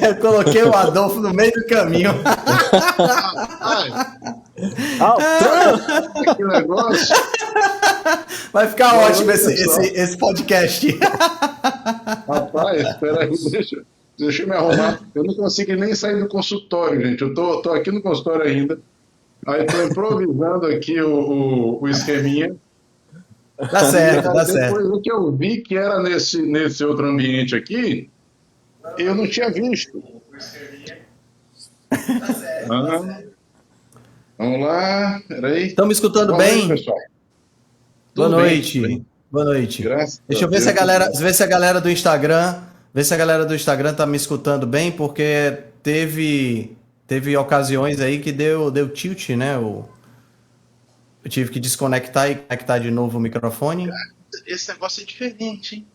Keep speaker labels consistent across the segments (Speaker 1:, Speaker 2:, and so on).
Speaker 1: Eu coloquei o Adolfo no meio do caminho.
Speaker 2: Que negócio.
Speaker 1: Vai ficar ótimo esse podcast.
Speaker 2: Rapaz, espera aí, deixa eu me arrumar. Eu não consigo nem sair do consultório, gente. Eu tô aqui no consultório ainda. Aí tô improvisando aqui o esqueminha.
Speaker 1: Dá certo, dá certo.
Speaker 2: Depois que eu vi que era nesse outro ambiente aqui, eu não tinha visto. Vamos lá, peraí.
Speaker 1: Estão me escutando bem? Pessoal. Boa noite. Bem. Boa noite. Deixa eu ver se a galera do Instagram, tá me escutando bem, porque teve ocasiões aí que deu tilt, né? Eu tive que desconectar e conectar de novo o microfone.
Speaker 2: Esse negócio é diferente, hein?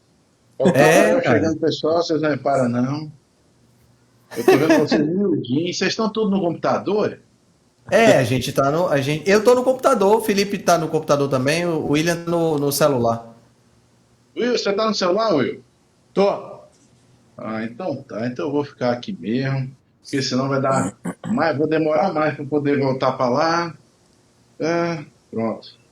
Speaker 1: Chegando
Speaker 2: pessoal, vocês não reparam, não. Eu tô vendo vocês miudinhos. Vocês estão todos no computador?
Speaker 1: Eu tô no computador, o Felipe tá no computador também, o William no celular.
Speaker 2: Will, você tá no celular, Will?
Speaker 1: Tô.
Speaker 2: Então tá. Então eu vou ficar aqui mesmo, porque senão vai dar mais, vou demorar mais para poder voltar para lá. Pronto.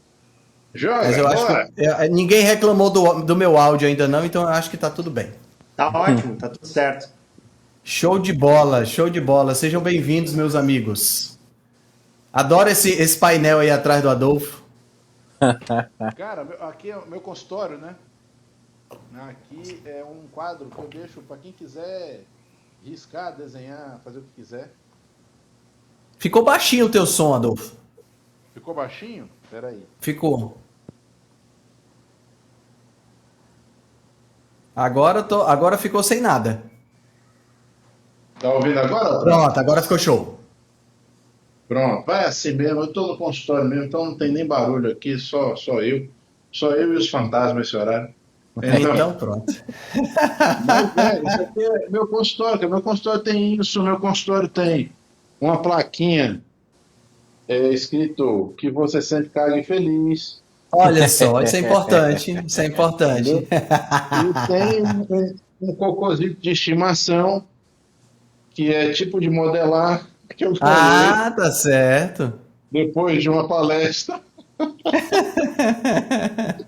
Speaker 2: Joga,
Speaker 1: mas eu acho que ninguém reclamou do meu áudio ainda não, então eu acho que tá tudo bem.
Speaker 3: Tá ótimo, tá tudo certo.
Speaker 1: Show de bola, show de bola. Sejam bem-vindos, meus amigos. Adoro esse painel aí atrás do Adolfo.
Speaker 2: Cara, aqui é o meu consultório, né? Aqui é um quadro que eu deixo para quem quiser riscar, desenhar, fazer o que quiser.
Speaker 1: Ficou baixinho o teu som, Adolfo.
Speaker 2: Ficou baixinho? Peraí.
Speaker 1: Ficou. Agora ficou sem nada.
Speaker 2: Tá ouvindo agora?
Speaker 1: Pronto, agora ficou show.
Speaker 2: Pronto, vai assim mesmo. Eu tô no consultório mesmo, então não tem nem barulho aqui, só eu. Só eu e os fantasmas esse horário.
Speaker 1: Então pronto.
Speaker 2: Mas, isso aqui é meu consultório, meu consultório tem isso, meu consultório tem uma plaquinha escrito que você sempre cague feliz.
Speaker 1: Olha só, isso é importante, isso é importante.
Speaker 2: E tem um cocôzinho de estimação, que é tipo de modelar, que eu falei
Speaker 1: tá certo.
Speaker 2: depois de uma palestra.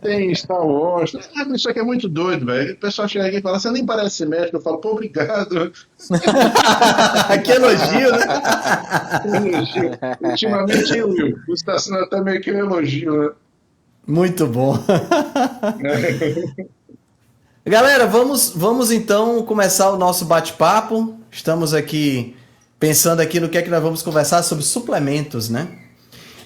Speaker 2: Tem Star Wars. Isso aqui é muito doido, velho. O pessoal chega aqui e fala, você nem parece médico. Eu falo, pô, obrigado.
Speaker 1: Que elogio, né?
Speaker 2: Elogio. Ultimamente, Will, você está sendo até meio que um elogio, né?
Speaker 1: Muito bom. Galera, vamos então começar o nosso bate-papo. Estamos aqui pensando aqui no que é que nós vamos conversar sobre suplementos, né?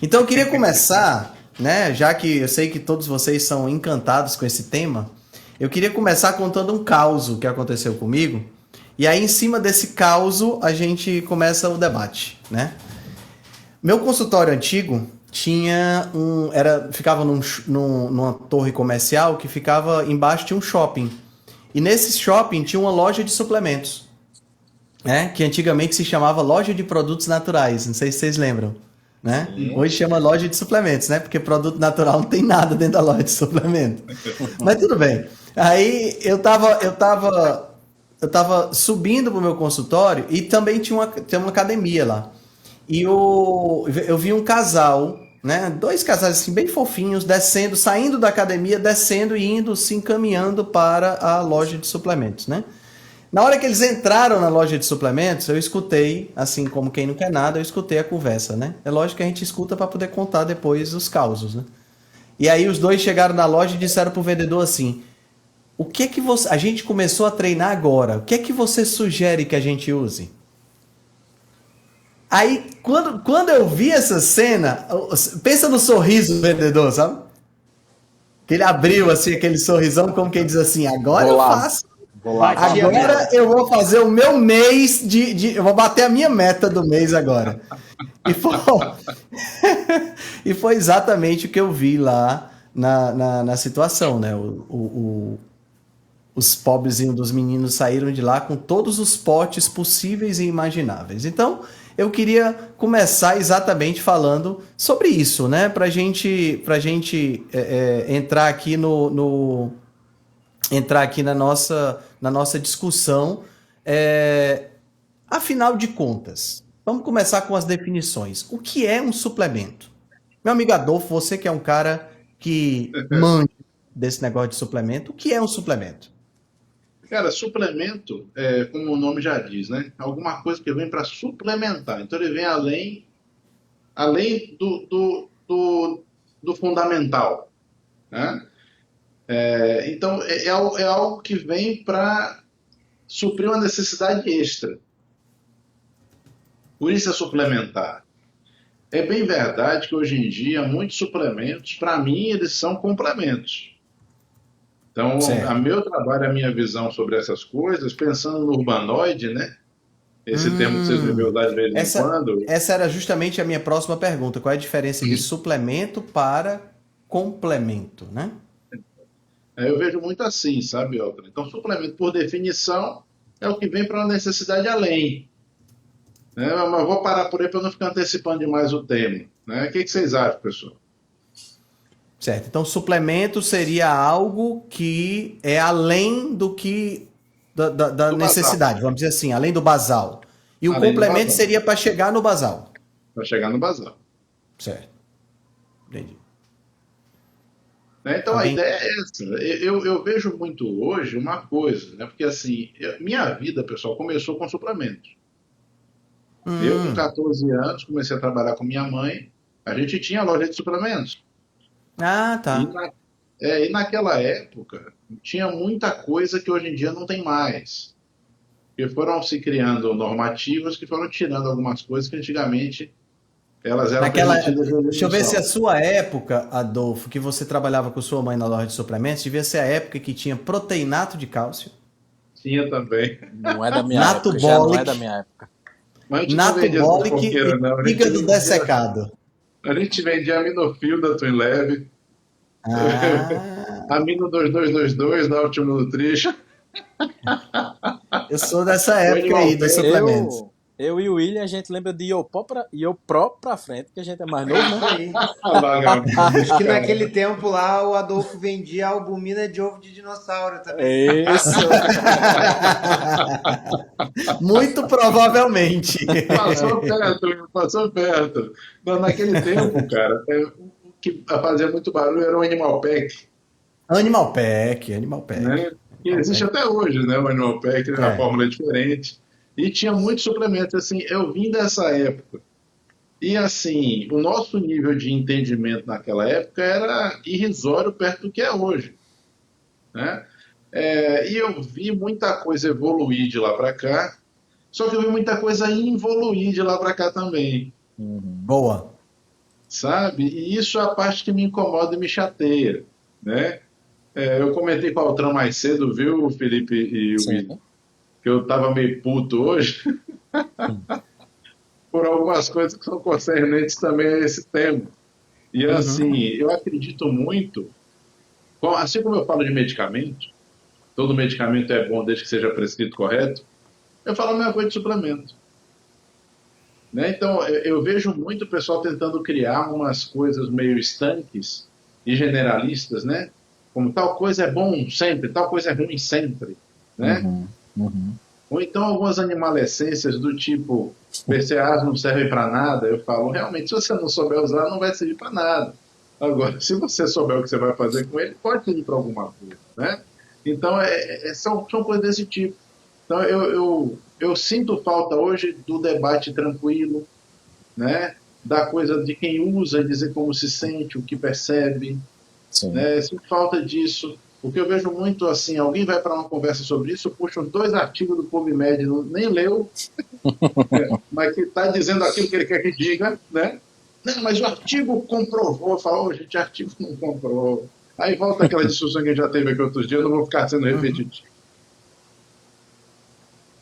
Speaker 1: Então eu queria começar, né, já que eu sei que todos vocês são encantados com esse tema, eu queria começar contando um caos que aconteceu comigo, e aí em cima desse caos a gente começa o debate, né? Meu consultório antigo ficava numa torre comercial que ficava embaixo de um shopping, e nesse shopping tinha uma loja de suplementos, né, que antigamente se chamava Loja de Produtos Naturais, não sei se vocês lembram. Né? Hoje chama loja de suplementos, né? Porque produto natural não tem nada dentro da loja de suplemento. Mas tudo bem. Aí eu tava eu tava subindo pro meu consultório e também tem uma academia lá. E eu vi um casal, né? Dois casais assim, bem fofinhos, descendo, saindo da academia, descendo e indo, se encaminhando para a loja de suplementos, né? Na hora que eles entraram na loja de suplementos, eu escutei, assim como quem não quer nada, eu escutei a conversa, né? É lógico que a gente escuta para poder contar depois os causos, né? E aí os dois chegaram na loja e disseram pro vendedor assim: "O que que você, a gente começou a treinar agora. O que é que você sugere que a gente use?" Aí, quando eu vi essa cena, pensa no sorriso do vendedor, sabe? Que ele abriu assim aquele sorrisão, como quem diz assim: "Agora
Speaker 4: Vou
Speaker 1: eu
Speaker 4: lá.
Speaker 1: faço.
Speaker 4: Vou lá.
Speaker 1: Agora eu vou fazer o meu mês eu vou bater a minha meta do mês agora." E foi, e foi exatamente o que eu vi lá na situação, né? Os pobrezinhos dos meninos saíram de lá com todos os potes possíveis e imagináveis. Então, eu queria começar exatamente falando sobre isso, né? Pra gente entrar aqui entrar aqui na nossa discussão. Afinal de contas, vamos começar com as definições. O que é um suplemento? Meu amigo Adolfo, você que é um cara que manja desse negócio de suplemento, o que é um suplemento?
Speaker 2: Cara, suplemento, como o nome já diz, né? Alguma coisa que vem para suplementar. Então ele vem além do fundamental, né? Então é algo que vem para suprir uma necessidade extra. Por isso é suplementar. É bem verdade que hoje em dia muitos suplementos, para mim, eles são complementos. Então,
Speaker 1: Certo.
Speaker 2: a meu trabalho, a minha visão sobre essas coisas, pensando no urbanoide, né? Esse termo que vocês devem usar de vez em quando.
Speaker 1: Essa era justamente a minha próxima pergunta. Qual é a diferença de suplemento para complemento, né?
Speaker 2: Eu vejo muito assim, sabe, Elton? Então, suplemento, por definição, é o que vem para uma necessidade além. Né? Mas vou parar por aí para não ficar antecipando demais o tema. Né? O que vocês acham, pessoal?
Speaker 1: Certo. Então, suplemento seria algo que é além do que da necessidade,
Speaker 2: Basal.
Speaker 1: vamos dizer assim, além do basal. E o
Speaker 2: Além do
Speaker 1: complemento
Speaker 2: basal.
Speaker 1: seria para chegar no basal.
Speaker 2: Para chegar no basal.
Speaker 1: Certo. Entendi.
Speaker 2: Né? Então, a ideia é essa. Eu vejo muito hoje uma coisa, né? Porque assim, minha vida, pessoal, começou com suplementos. Eu, com 14 anos, comecei a trabalhar com minha mãe. A gente tinha loja de suplementos.
Speaker 1: Ah, tá.
Speaker 2: E naquela época, tinha muita coisa que hoje em dia não tem mais. Porque foram se criando normativas que foram tirando algumas coisas que antigamente elas eram permitidas.
Speaker 1: Deixa eu ver se a sua época, Adolfo, que você trabalhava com sua mãe na loja de suplementos, devia ser a época que tinha proteinato de cálcio.
Speaker 2: Tinha também.
Speaker 4: Não é da minha
Speaker 1: Nato
Speaker 4: época, já não é
Speaker 1: Bolic.
Speaker 4: da minha época.
Speaker 2: Mas a gente não
Speaker 1: Nato
Speaker 2: vendia essas
Speaker 1: Bolic
Speaker 2: porqueiras, não.
Speaker 1: e fígado dessecado.
Speaker 2: A gente vendia Aminofil da Twin Leve,
Speaker 1: Ah,
Speaker 2: Amino 2222 da Ultimate Nutrition.
Speaker 1: eu sou dessa época aí dos suplementos.
Speaker 4: Eu e o William, a gente lembra de Iopó pra frente, que a gente é mais novo, né?
Speaker 3: Aí.
Speaker 2: Vagabundo,
Speaker 3: Acho que
Speaker 2: cara.
Speaker 3: naquele tempo lá o Adolfo vendia albumina de ovo de dinossauro também.
Speaker 4: Isso.
Speaker 1: Muito provavelmente.
Speaker 2: Passou perto. Não, naquele tempo, cara, o que fazia muito barulho era o Animal Pack,
Speaker 1: Animal Pack.
Speaker 2: né? Que existe até hoje, né? O Animal Pack, né? A fórmula é diferente. E tinha muitos suplementos, assim, eu vim dessa época. E, assim, o nosso nível de entendimento naquela época era irrisório perto do que é hoje, né? E eu vi muita coisa evoluir de lá para cá, só que eu vi muita coisa involuir de lá para cá também,
Speaker 1: Boa.
Speaker 2: sabe? E isso é a parte que me incomoda e me chateia, né? Eu comentei com a Altran mais cedo, viu, Felipe e o Will, que eu estava meio puto hoje por algumas coisas que são concernentes também a esse tema. E assim, eu acredito muito, assim como eu falo de medicamento, todo medicamento é bom desde que seja prescrito correto, eu falo a mesma coisa de suplemento. Né? Então, eu vejo muito o pessoal tentando criar umas coisas meio estanques e generalistas, né? Como tal coisa é bom sempre, tal coisa é ruim sempre, né?
Speaker 4: Uhum.
Speaker 2: Ou então algumas animalescências do tipo, BCAAs não servem para nada. Eu falo, realmente, se você não souber usar, não vai servir para nada. Agora, se você souber o que você vai fazer com ele, pode servir para alguma coisa, né? Então, são coisas desse tipo. Então, eu sinto falta hoje do debate tranquilo, né? Da coisa de quem usa dizer como se sente, o que percebe,
Speaker 4: Sim.
Speaker 2: né? Sinto falta disso. O que eu vejo muito assim, alguém vai para uma conversa sobre isso, puxa uns 2 artigos do PubMed, nem leu, mas que está dizendo aquilo que ele quer que diga, né? Não, mas o artigo comprovou, falou, gente, o artigo não comprovou. Aí volta aquela discussão que a gente já teve aqui outros dias, eu não vou ficar sendo repetitivo.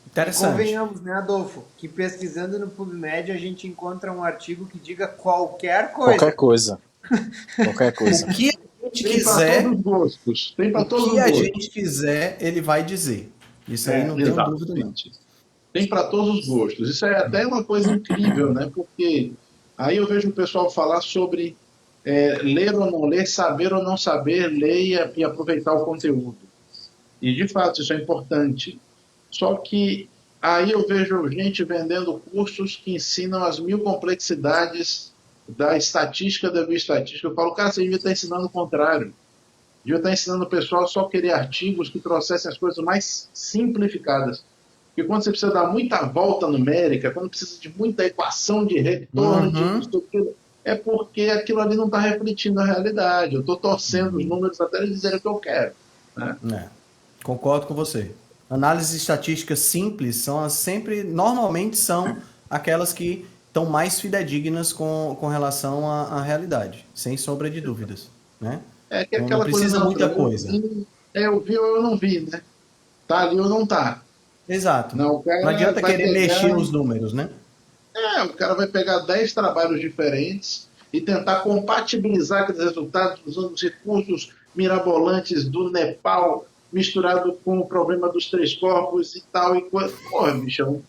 Speaker 1: Interessante.
Speaker 3: Convenhamos, né, Adolfo, que pesquisando no PubMed a gente encontra um artigo que diga qualquer coisa.
Speaker 4: Qualquer coisa. Qualquer coisa.
Speaker 1: O que a gente
Speaker 2: Tem para
Speaker 1: quiser,
Speaker 2: todos os gostos. Tem para
Speaker 1: o
Speaker 2: todos
Speaker 1: que
Speaker 2: os
Speaker 1: a
Speaker 2: gostos.
Speaker 1: gente quiser, ele vai dizer. Isso aí não tenho dúvida, não.
Speaker 2: Tem para todos os gostos. Isso é até uma coisa incrível, né? Porque aí eu vejo o pessoal falar sobre ler ou não ler, saber ou não saber, ler e aproveitar o conteúdo. E, de fato, isso é importante. Só que aí eu vejo gente vendendo cursos que ensinam as 1000 complexidades da estatística, da bioestatística. Eu falo, cara, você devia estar ensinando o contrário. Devia estar ensinando o pessoal a só querer artigos que trouxessem as coisas mais simplificadas. Porque quando você precisa dar muita volta numérica, quando precisa de muita equação de retorno, é porque aquilo ali não está refletindo a realidade. Eu estou torcendo os números até eles dizerem o que eu quero. Né?
Speaker 1: Concordo com você. Análises estatísticas simples normalmente são aquelas que estão mais fidedignas com relação à realidade, sem sombra de dúvidas, né?
Speaker 2: Que é aquela
Speaker 1: não precisa
Speaker 2: coisa
Speaker 1: muita coisa.
Speaker 2: Eu vi ou eu não vi, né? Tá ali ou não tá.
Speaker 1: Exato. Não adianta querer mexer nos números, né?
Speaker 2: O cara vai pegar 10 trabalhos diferentes e tentar compatibilizar aqueles resultados usando os recursos mirabolantes do Nepal misturado com o problema dos 3 corpos e tal e coisa. Porra, bichão.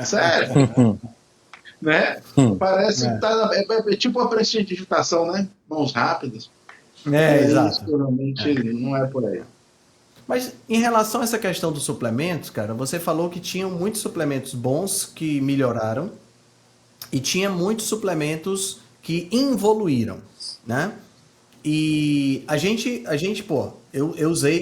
Speaker 2: Sério. Né? Parece que tá, é tipo a prestidigitação, né? Mãos rápidas.
Speaker 1: Exato.
Speaker 2: Isso realmente não é por aí.
Speaker 1: Mas em relação a essa questão dos suplementos, cara, você falou que tinham muitos suplementos bons que melhoraram e tinha muitos suplementos que evoluíram, né? E a gente, eu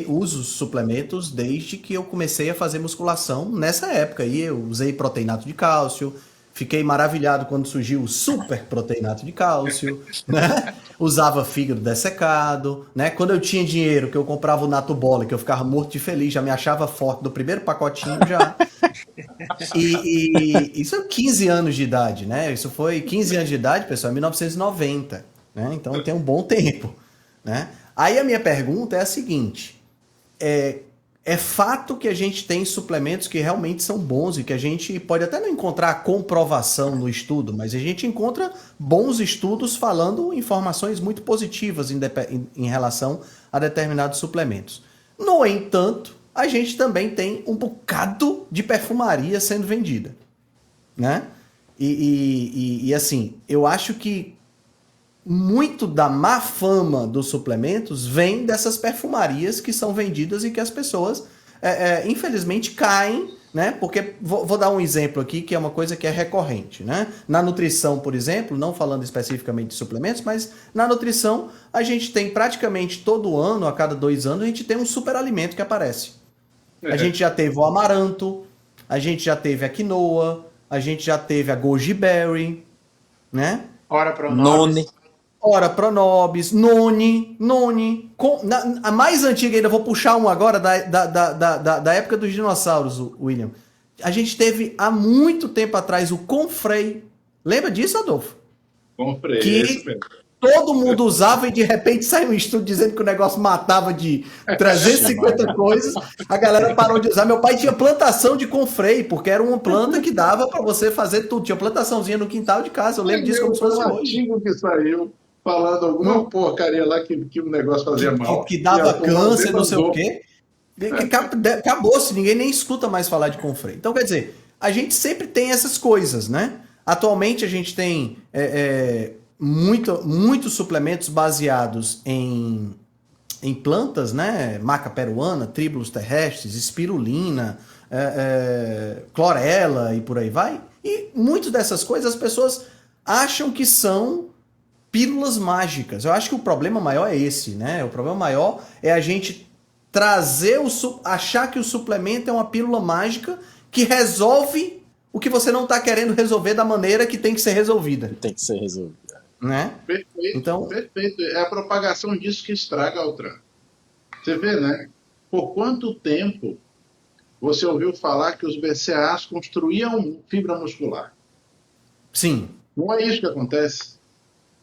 Speaker 1: uso suplementos desde que eu comecei a fazer musculação nessa época. E eu usei proteinato de cálcio, fiquei maravilhado quando surgiu o super proteinato de cálcio, né? Usava fígado dessecado, né? Quando eu tinha dinheiro, que eu comprava o Natubola, que eu ficava morto de feliz, já me achava forte do primeiro pacotinho já. E isso é 15 anos de idade, né? Isso foi 15 anos de idade, pessoal, em 1990, né? Então tem um bom tempo, né? Aí a minha pergunta é a seguinte: é fato que a gente tem suplementos que realmente são bons e que a gente pode até não encontrar comprovação no estudo, mas a gente encontra bons estudos falando informações muito positivas em relação a determinados suplementos. No entanto, a gente também tem um bocado de perfumaria sendo vendida, né? E assim, eu acho que muito da má fama dos suplementos vem dessas perfumarias que são vendidas e que as pessoas, infelizmente, caem, né? Porque, vou dar um exemplo aqui, que é uma coisa que é recorrente, né? Na nutrição, por exemplo, não falando especificamente de suplementos, mas na nutrição a gente tem praticamente todo ano, a cada 2 anos, a gente tem um superalimento que aparece. A gente já teve o amaranto, a gente já teve a quinoa, a gente já teve a goji berry, né?
Speaker 3: Ora Pronobis.
Speaker 1: Ora Pronobis, Noni. A mais antiga ainda, vou puxar um agora da época dos dinossauros, William. A gente teve há muito tempo atrás o Confrei. Lembra disso, Adolfo?
Speaker 2: Confrei,
Speaker 1: que
Speaker 2: isso mesmo.
Speaker 1: Todo mundo usava e de repente saiu um estudo dizendo que o negócio matava de 350 coisas. A galera parou de usar. Meu pai tinha plantação de Confrei, porque era uma planta que dava para você fazer tudo. Tinha plantaçãozinha no quintal de casa. Eu lembro disso como se fosse
Speaker 2: um
Speaker 1: hoje.
Speaker 2: artigo que saiu falando alguma porcaria lá que o negócio fazia mal.
Speaker 1: Que dava câncer, não sei o quê. Acabou-se, ninguém nem escuta mais falar de Confrei. Então, quer dizer, a gente sempre tem essas coisas, né? Atualmente a gente tem muitos suplementos baseados em plantas, né? Maca peruana, tríbulos terrestres, espirulina, clorela e por aí vai. E muitas dessas coisas as pessoas acham que são pílulas mágicas. Eu acho que o problema maior é esse, né? O problema maior é a gente achar que o suplemento é uma pílula mágica que resolve o que você não está querendo resolver da maneira que tem que ser resolvida.
Speaker 4: Tem que ser resolvido.
Speaker 1: Né?
Speaker 2: Perfeito,
Speaker 1: então...
Speaker 2: perfeito. É a propagação disso que estraga, Altran. Você vê, né? Por quanto tempo você ouviu falar que os BCAAs construíam fibra muscular?
Speaker 1: Sim.
Speaker 2: Não é isso que acontece.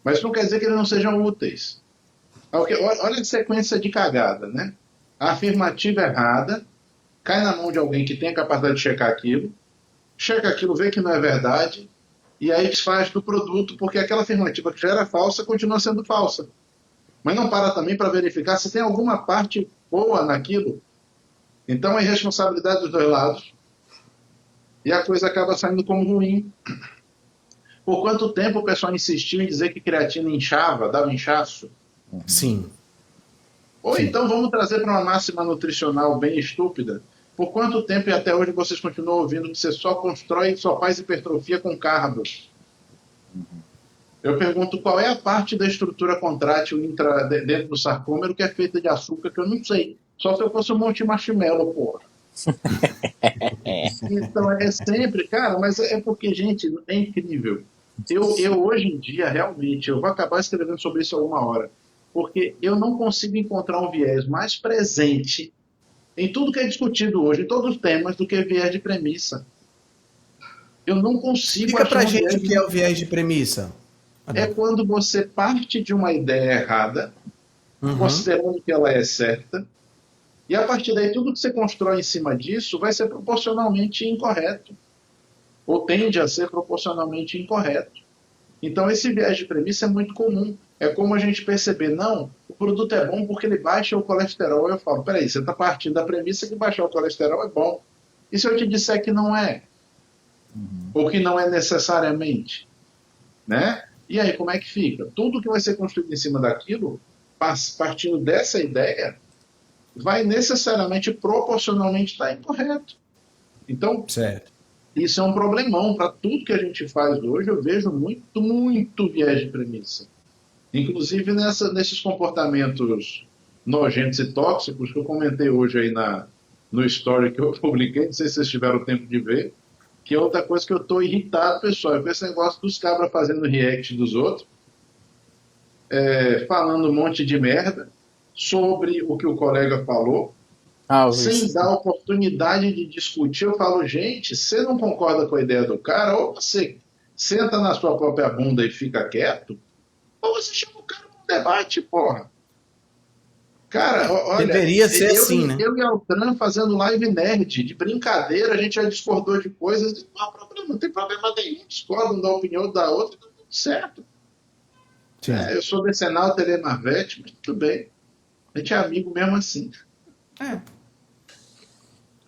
Speaker 2: Mas não quer dizer que eles não sejam úteis. Olha a sequência de cagada, né? A afirmativa errada cai na mão de alguém que tem a capacidade de checar aquilo, vê que não é verdade, e aí desfaz do produto, porque aquela afirmativa que já era falsa continua sendo falsa. Mas não para também para verificar se tem alguma parte boa naquilo. Então é responsabilidade dos dois lados. E a coisa acaba saindo como ruim. Por quanto tempo o pessoal insistiu em dizer que creatina inchava, dava inchaço?
Speaker 1: Sim.
Speaker 2: Ou
Speaker 1: Sim.
Speaker 2: então vamos trazer para uma máxima nutricional bem estúpida. Por quanto tempo e até hoje vocês continuam ouvindo que você só faz hipertrofia com carbos? Eu pergunto qual é a parte da estrutura contrátil dentro do sarcômero que é feita de açúcar, que eu não sei. Só se eu fosse um monte de marshmallow, porra. Então é sempre, cara, mas é porque, gente, é incrível. Eu hoje em dia, realmente, eu vou acabar escrevendo sobre isso alguma hora, porque eu não consigo encontrar um viés mais presente em tudo que é discutido hoje, em todos os temas, do que viés de premissa. Eu não consigo...
Speaker 1: Explica pra gente o que é o viés de premissa.
Speaker 2: É quando você parte de uma ideia errada, considerando que ela é certa, e a partir daí tudo que você constrói em cima disso vai ser proporcionalmente incorreto. Ou tende a ser proporcionalmente incorreto. Então esse viés de premissa é muito comum. É como a gente perceber, não, o produto é bom porque ele baixa o colesterol. Eu falo, peraí, você está partindo da premissa que baixar o colesterol é bom. E se eu te disser que não é? Ou que não é necessariamente? Né? E aí, como é que fica? Tudo que vai ser construído em cima daquilo, partindo dessa ideia, vai necessariamente, proporcionalmente estar incorreto. Então,
Speaker 1: certo.
Speaker 2: Isso é um problemão para tudo que a gente faz hoje. Eu vejo muito viés de premissa. Inclusive nesses comportamentos nojentos e tóxicos que eu comentei hoje aí no story que eu publiquei, não sei se vocês tiveram tempo de ver, que é outra coisa que eu estou irritado, pessoal, com esse negócio dos cabras fazendo react dos outros, falando um monte de merda sobre o que o colega falou, sem dar oportunidade de discutir. Eu falo, gente, você não concorda com a ideia do cara, ou você senta na sua própria bunda e fica quieto, ou você chama o cara para um debate, porra. Cara, olha...
Speaker 1: Deveria ser assim, né?
Speaker 2: Eu e Altran fazendo live nerd, de brincadeira, a gente já discordou de coisas, não tem problema nenhum, discordam da opinião da outra, tá tudo certo. Eu sou decenal, Telemarvete, mas tudo bem. A gente é amigo mesmo assim.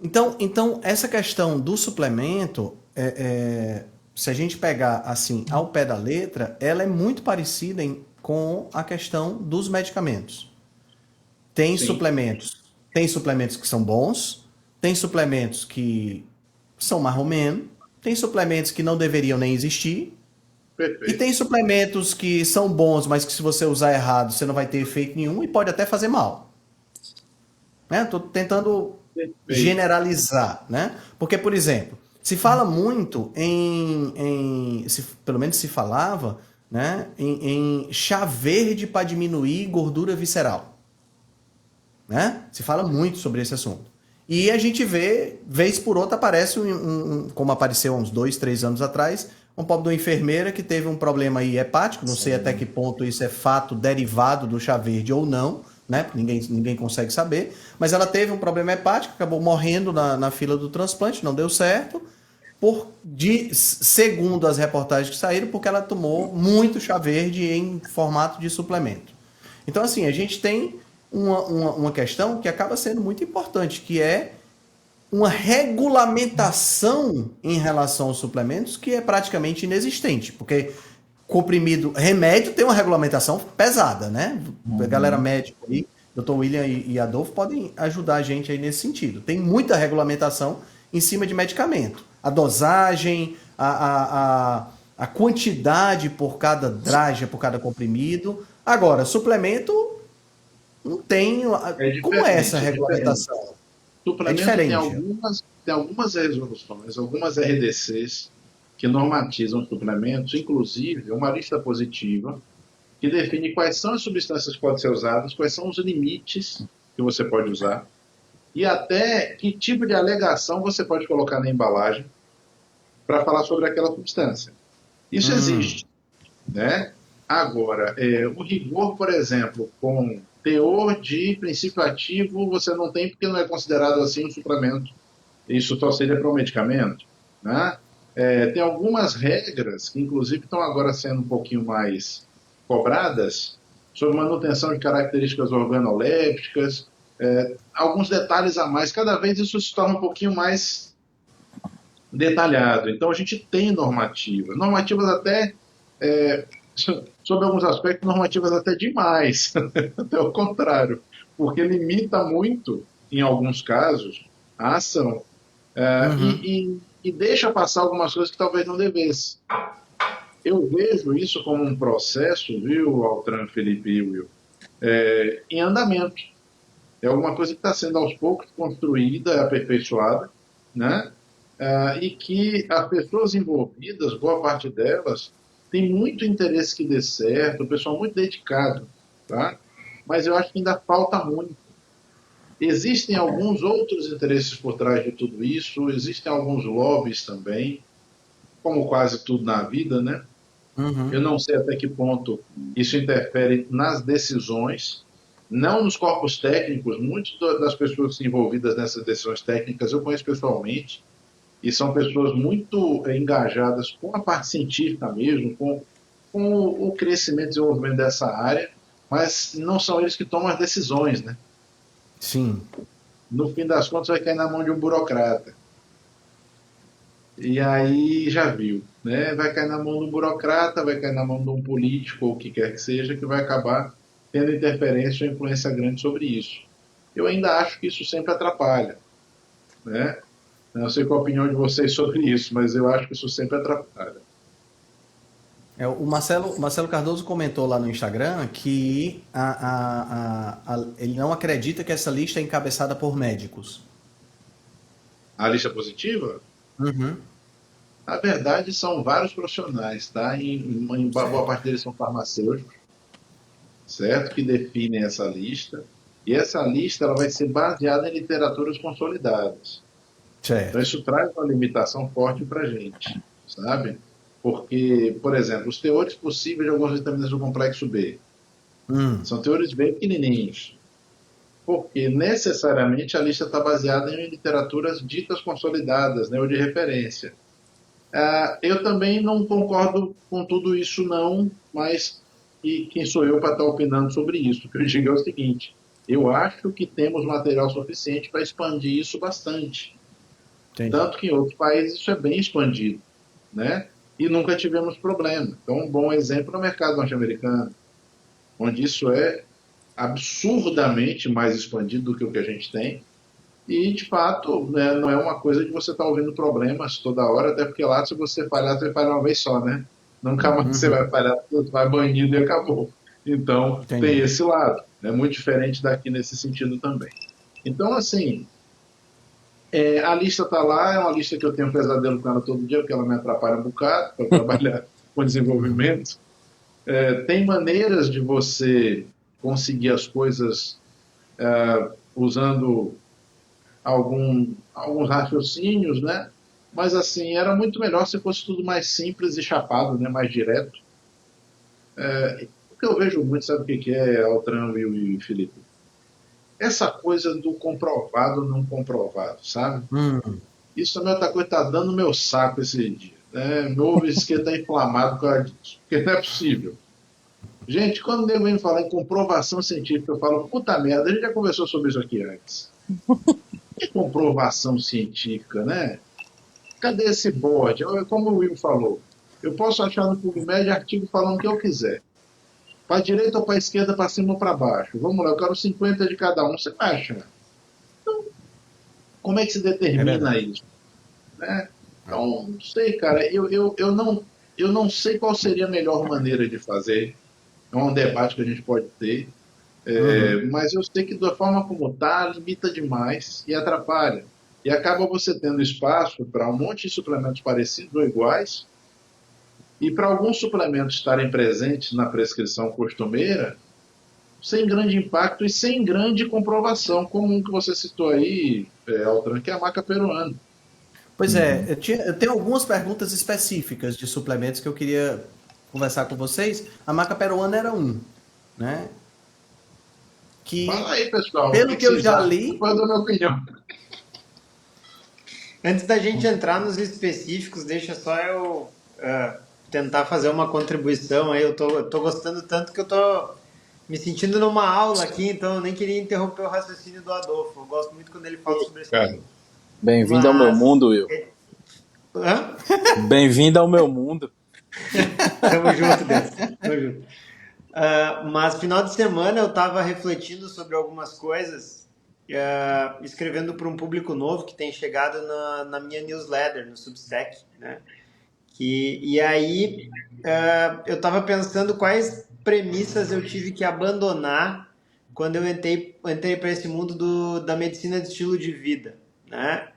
Speaker 1: Então, essa questão do suplemento, se a gente pegar assim ao pé da letra, ela é muito parecida com a questão dos medicamentos. Tem suplementos que são bons, tem suplementos que são mais ou menos, tem suplementos que não deveriam nem existir,
Speaker 2: Perfeito.
Speaker 1: e tem suplementos que são bons, mas que se você usar errado, você não vai ter efeito nenhum e pode até fazer mal. Estou tentando generalizar, né? Porque, por exemplo, se fala muito pelo menos se falava, né, em chá verde para diminuir gordura visceral. Né? Se fala muito sobre esse assunto. E a gente vê, vez por outra, aparece como apareceu há uns 2, 3 anos atrás, um pobre de uma enfermeira que teve um problema aí hepático, não sei até que ponto isso é fato derivado do chá verde ou não, né? Ninguém consegue saber, mas ela teve um problema hepático, acabou morrendo na fila do transplante, não deu certo, segundo as reportagens que saíram, porque ela tomou muito chá verde em formato de suplemento. Então, assim, a gente tem uma questão que acaba sendo muito importante, que é uma regulamentação em relação aos suplementos que é praticamente inexistente, porque remédio tem uma regulamentação pesada, né? A galera médica aí, Dr. William e Adolfo podem ajudar a gente aí nesse sentido. Tem muita regulamentação em cima de medicamento. A dosagem, a quantidade por cada draja, por cada comprimido. Agora, suplemento não tem. Como é essa regulamentação? É
Speaker 2: Suplemento
Speaker 1: diferente.
Speaker 2: tem algumas resoluções, algumas RDCs que normatizam suplementos, inclusive uma lista positiva que define quais são as substâncias que podem ser usadas, quais são os limites que você pode usar e até que tipo de alegação você pode colocar na embalagem para falar sobre aquela substância. Isso existe, né? Agora, o rigor, por exemplo, com teor de princípio ativo, você não tem porque não é considerado assim um suplemento. Isso só seria para um medicamento, né? Tem algumas regras que, inclusive, estão agora sendo um pouquinho mais cobradas sobre manutenção de características organolépticas, alguns detalhes a mais. Cada vez isso se torna um pouquinho mais detalhado. Então, a gente tem normativas até, sob alguns aspectos, normativas até demais, até o contrário, porque limita muito, em alguns casos, a ação e deixa passar algumas coisas que talvez não devesse. Eu vejo isso como um processo, viu, Altran, Felipe e Will, em andamento. É alguma coisa que está sendo aos poucos construída, aperfeiçoada, né? E que as pessoas envolvidas, boa parte delas, tem muito interesse que dê certo, o pessoal muito dedicado, tá? Mas eu acho que ainda falta muito. Existem alguns outros interesses por trás de tudo isso, existem alguns lobbies também, como quase tudo na vida, né? Eu não sei até que ponto isso interfere nas decisões, não nos corpos técnicos. Muitas das pessoas envolvidas nessas decisões técnicas eu conheço pessoalmente, e são pessoas muito engajadas com a parte científica mesmo, com o crescimento e desenvolvimento dessa área, mas não são eles que tomam as decisões, né?
Speaker 1: Sim.
Speaker 2: No fim das contas vai cair na mão de um burocrata. E aí já viu, né? Vai cair na mão de um burocrata, vai cair na mão de um político, ou o que quer que seja, que vai acabar tendo interferência ou influência grande sobre isso. Eu ainda acho que isso sempre atrapalha, né? Não sei qual a opinião de vocês sobre isso, mas eu acho que isso sempre atrapalha.
Speaker 1: O Marcelo Cardoso comentou lá no Instagram que ele não acredita que essa lista é encabeçada por médicos.
Speaker 2: A lista positiva? Na verdade, são vários profissionais, tá? Em boa parte deles são farmacêuticos, certo? Que definem essa lista. E essa lista ela vai ser baseada em literaturas consolidadas.
Speaker 1: Certo.
Speaker 2: Então, isso traz uma limitação forte para a gente, sabe? Porque, por exemplo, os teores possíveis de algumas vitaminas do complexo B são teores bem pequenininhos. Porque, necessariamente, a lista está baseada em literaturas ditas consolidadas, né, ou de referência. Eu também não concordo com tudo isso, não, mas quem sou eu para estar opinando sobre isso? O que eu digo é o seguinte: eu acho que temos material suficiente para expandir isso bastante.
Speaker 1: Entendi.
Speaker 2: Tanto que em outros países isso é bem expandido, né? E nunca tivemos problema. Então, um bom exemplo é o mercado norte-americano, onde isso é absurdamente mais expandido do que o que a gente tem. E, de fato, né, não é uma coisa de você estar ouvindo problemas toda hora, até porque lá, se você falhar, você vai falhar uma vez só, né? Nunca mais você vai falhar, você vai banido e acabou. Então,
Speaker 1: Entendi.
Speaker 2: tem esse lado. É muito diferente daqui nesse sentido também. Então, assim, a lista está lá, é uma lista que eu tenho pesadelo com ela todo dia, porque ela me atrapalha um bocado para trabalhar com desenvolvimento. Tem maneiras de você conseguir as coisas usando alguns raciocínios, né? Mas, assim, era muito melhor se fosse tudo mais simples e chapado, né? Mais direto. O que eu vejo muito, sabe o que é, Altran, Will e Felipe? Essa coisa do comprovado ou não comprovado, sabe? Isso também é outra coisa que está dando meu saco esse dia. Né? Meu ovo esquerdo está inflamado por causa disso. Porque não é possível. Gente, quando o nego vem falar em comprovação científica, eu falo, puta merda, a gente já conversou sobre isso aqui antes. Que comprovação científica, né? Cadê esse bode? Como o Will falou, eu posso achar no PubMed artigo falando o que eu quiser. Para a direita ou para a esquerda, para cima ou para baixo. Vamos lá, eu quero 50 de cada um. Você acha? Então, como é que se determina isso? né? Então, não sei, cara, eu não sei qual seria a melhor maneira de fazer. É um debate que a gente pode ter,
Speaker 1: Uhum.
Speaker 2: mas eu sei que da forma como está, limita demais e atrapalha. E acaba você tendo espaço para um monte de suplementos parecidos ou iguais, e para alguns suplementos estarem presentes na prescrição costumeira, sem grande impacto e sem grande comprovação, como um que você citou aí, Altran, que é a maca peruana.
Speaker 1: Pois é, eu tenho algumas perguntas específicas de suplementos que eu queria conversar com vocês. A maca peruana era um, né?
Speaker 2: Fala
Speaker 1: Que,
Speaker 2: aí, pessoal, o
Speaker 1: pelo
Speaker 2: que que
Speaker 1: que eu
Speaker 2: vocês
Speaker 1: já
Speaker 2: acham?
Speaker 1: li,
Speaker 2: Depois eu dou minha opinião.
Speaker 3: Antes da gente entrar nos específicos, deixa só eu tentar fazer uma contribuição aí. Eu tô gostando tanto que eu tô me sentindo numa aula aqui, então eu nem queria interromper o raciocínio do Adolfo. Eu gosto muito quando ele fala sobre esse
Speaker 2: Cara,
Speaker 3: assunto.
Speaker 4: Bem-vindo ao meu
Speaker 3: Mas.
Speaker 4: mundo, Will.
Speaker 3: Hã?
Speaker 4: Bem-vindo ao meu mundo.
Speaker 3: Tamo junto, Deus. Tamo junto. Mas final de semana eu estava refletindo sobre algumas coisas, escrevendo para um público novo que tem chegado na minha newsletter, no Substack, né? E aí eu estava pensando quais premissas eu tive que abandonar quando eu entrei para esse mundo da medicina de estilo de vida, né?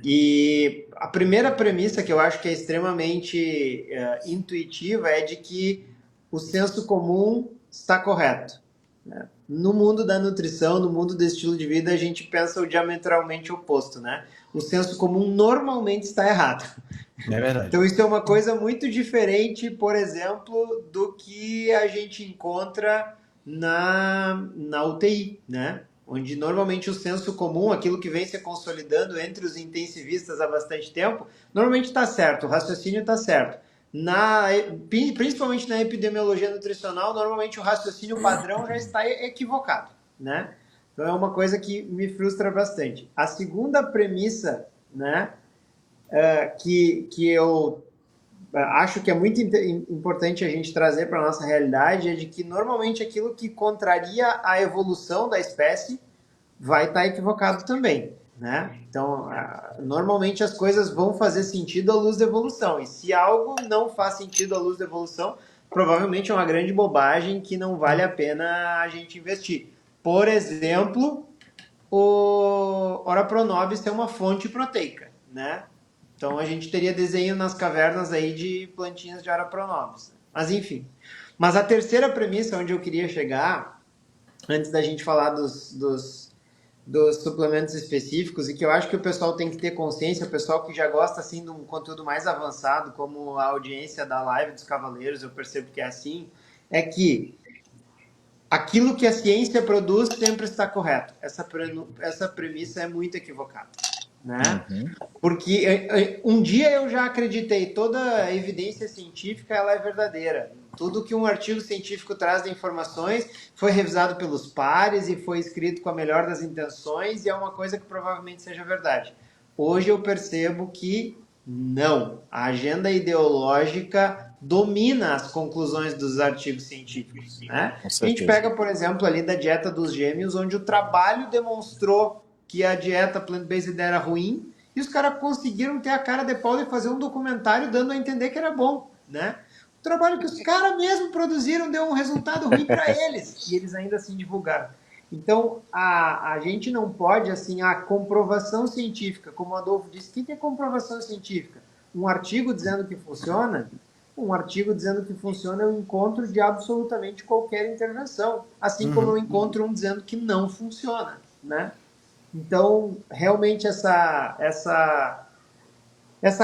Speaker 3: E a primeira premissa que eu acho que é extremamente intuitiva é de que o senso comum está correto, né? No mundo da nutrição, no mundo do estilo de vida, a gente pensa o diametralmente oposto, né? O senso comum normalmente está errado.
Speaker 1: é verdade.
Speaker 3: Então, isso é uma coisa muito diferente, por exemplo, do que a gente encontra na UTI, né? Onde normalmente o senso comum, aquilo que vem se consolidando entre os intensivistas há bastante tempo, normalmente está certo, o raciocínio está certo. Principalmente na epidemiologia nutricional, normalmente o raciocínio padrão já está equivocado, né? Então é uma coisa que me frustra bastante. A segunda premissa, né, que eu acho que é muito importante a gente trazer para a nossa realidade é de que normalmente aquilo que contraria a evolução da espécie vai estar equivocado também, né? Então, normalmente as coisas vão fazer sentido à luz da evolução, e se algo não faz sentido à luz da evolução, provavelmente é uma grande bobagem que não vale a pena a gente investir. Por exemplo, o Ora Pronobis tem uma fonte proteica, né? Então a gente teria desenho nas cavernas aí de plantinhas de Ora Pronobis. Mas enfim. Mas a terceira premissa onde eu queria chegar, antes da gente falar dos suplementos específicos, e que eu acho que o pessoal tem que ter consciência, o pessoal que já gosta assim de um conteúdo mais avançado, como a audiência da live dos Cavaleiros, eu percebo que é assim, é que aquilo que a ciência produz sempre está correto. Essa premissa é muito equivocada, né? Porque um dia eu já acreditei, toda evidência científica ela é verdadeira. Tudo que um artigo científico traz de informações foi revisado pelos pares e foi escrito com a melhor das intenções e é uma coisa que provavelmente seja verdade. Hoje eu percebo que não. A agenda ideológica domina as conclusões dos artigos científicos, né?
Speaker 4: Com
Speaker 3: A gente
Speaker 4: certeza.
Speaker 3: pega, por exemplo, ali da dieta dos gêmeos, onde o trabalho demonstrou que a dieta plant-based era ruim, e os caras conseguiram ter a cara de pau e fazer um documentário dando a entender que era bom, né? O trabalho que os caras mesmo produziram deu um resultado ruim para eles, e eles ainda assim divulgaram. Então, a gente não pode, assim, a comprovação científica, como o Adolfo disse, o que é comprovação científica? Um artigo dizendo que funciona? Um artigo dizendo que funciona eu encontro de absolutamente qualquer intervenção, assim como eu encontro um dizendo que não funciona, né? Então, realmente, essa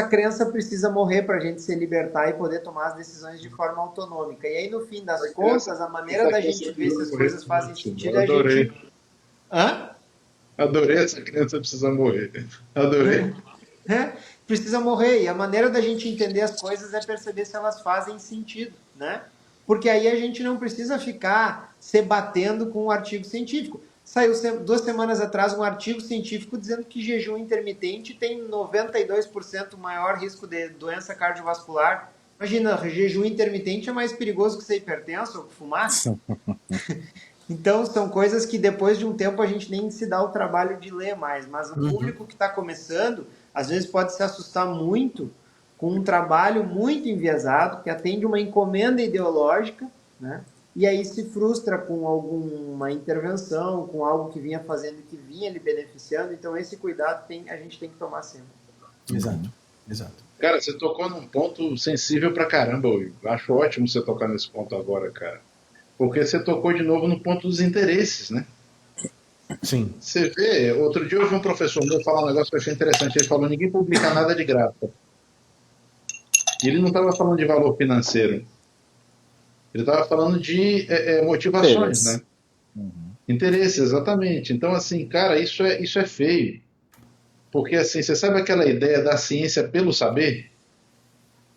Speaker 3: crença precisa morrer para a gente se libertar e poder tomar as decisões de forma autonômica. E aí, no fim das contas, a maneira da gente ver se as coisas fazem sentido é a
Speaker 2: Adorei.
Speaker 3: gente... Hã?
Speaker 2: Adorei essa criança precisa morrer. Adorei.
Speaker 3: É, precisa morrer. E a maneira da gente entender as coisas é perceber se elas fazem sentido, né? Porque aí a gente não precisa ficar se batendo com um artigo científico. Saiu 2 semanas atrás um artigo científico dizendo que jejum intermitente tem 92% maior risco de doença cardiovascular. Imagina, jejum intermitente é mais perigoso que ser hipertenso ou que fumar. Então, são coisas que depois de um tempo a gente nem se dá o trabalho de ler mais, mas o público que está começando às vezes pode se assustar muito com um trabalho muito enviesado, que atende uma encomenda ideológica, né? E aí se frustra com alguma intervenção, com algo que vinha fazendo, que vinha lhe beneficiando. Então esse cuidado a gente tem que tomar sempre.
Speaker 1: Exato, exato.
Speaker 2: Cara, você tocou num ponto sensível pra caramba, Will. Acho ótimo você tocar nesse ponto agora, cara. Porque você tocou de novo no ponto dos interesses, né?
Speaker 1: Sim.
Speaker 2: Você vê, outro dia eu vi um professor meu falar um negócio que eu achei interessante. Ele falou: ninguém publica nada de graça. E ele não estava falando de valor financeiro. Ele estava falando de motivações, né? Interesse, exatamente. Então, assim, cara, isso é feio. Porque, assim, você sabe aquela ideia da ciência pelo saber?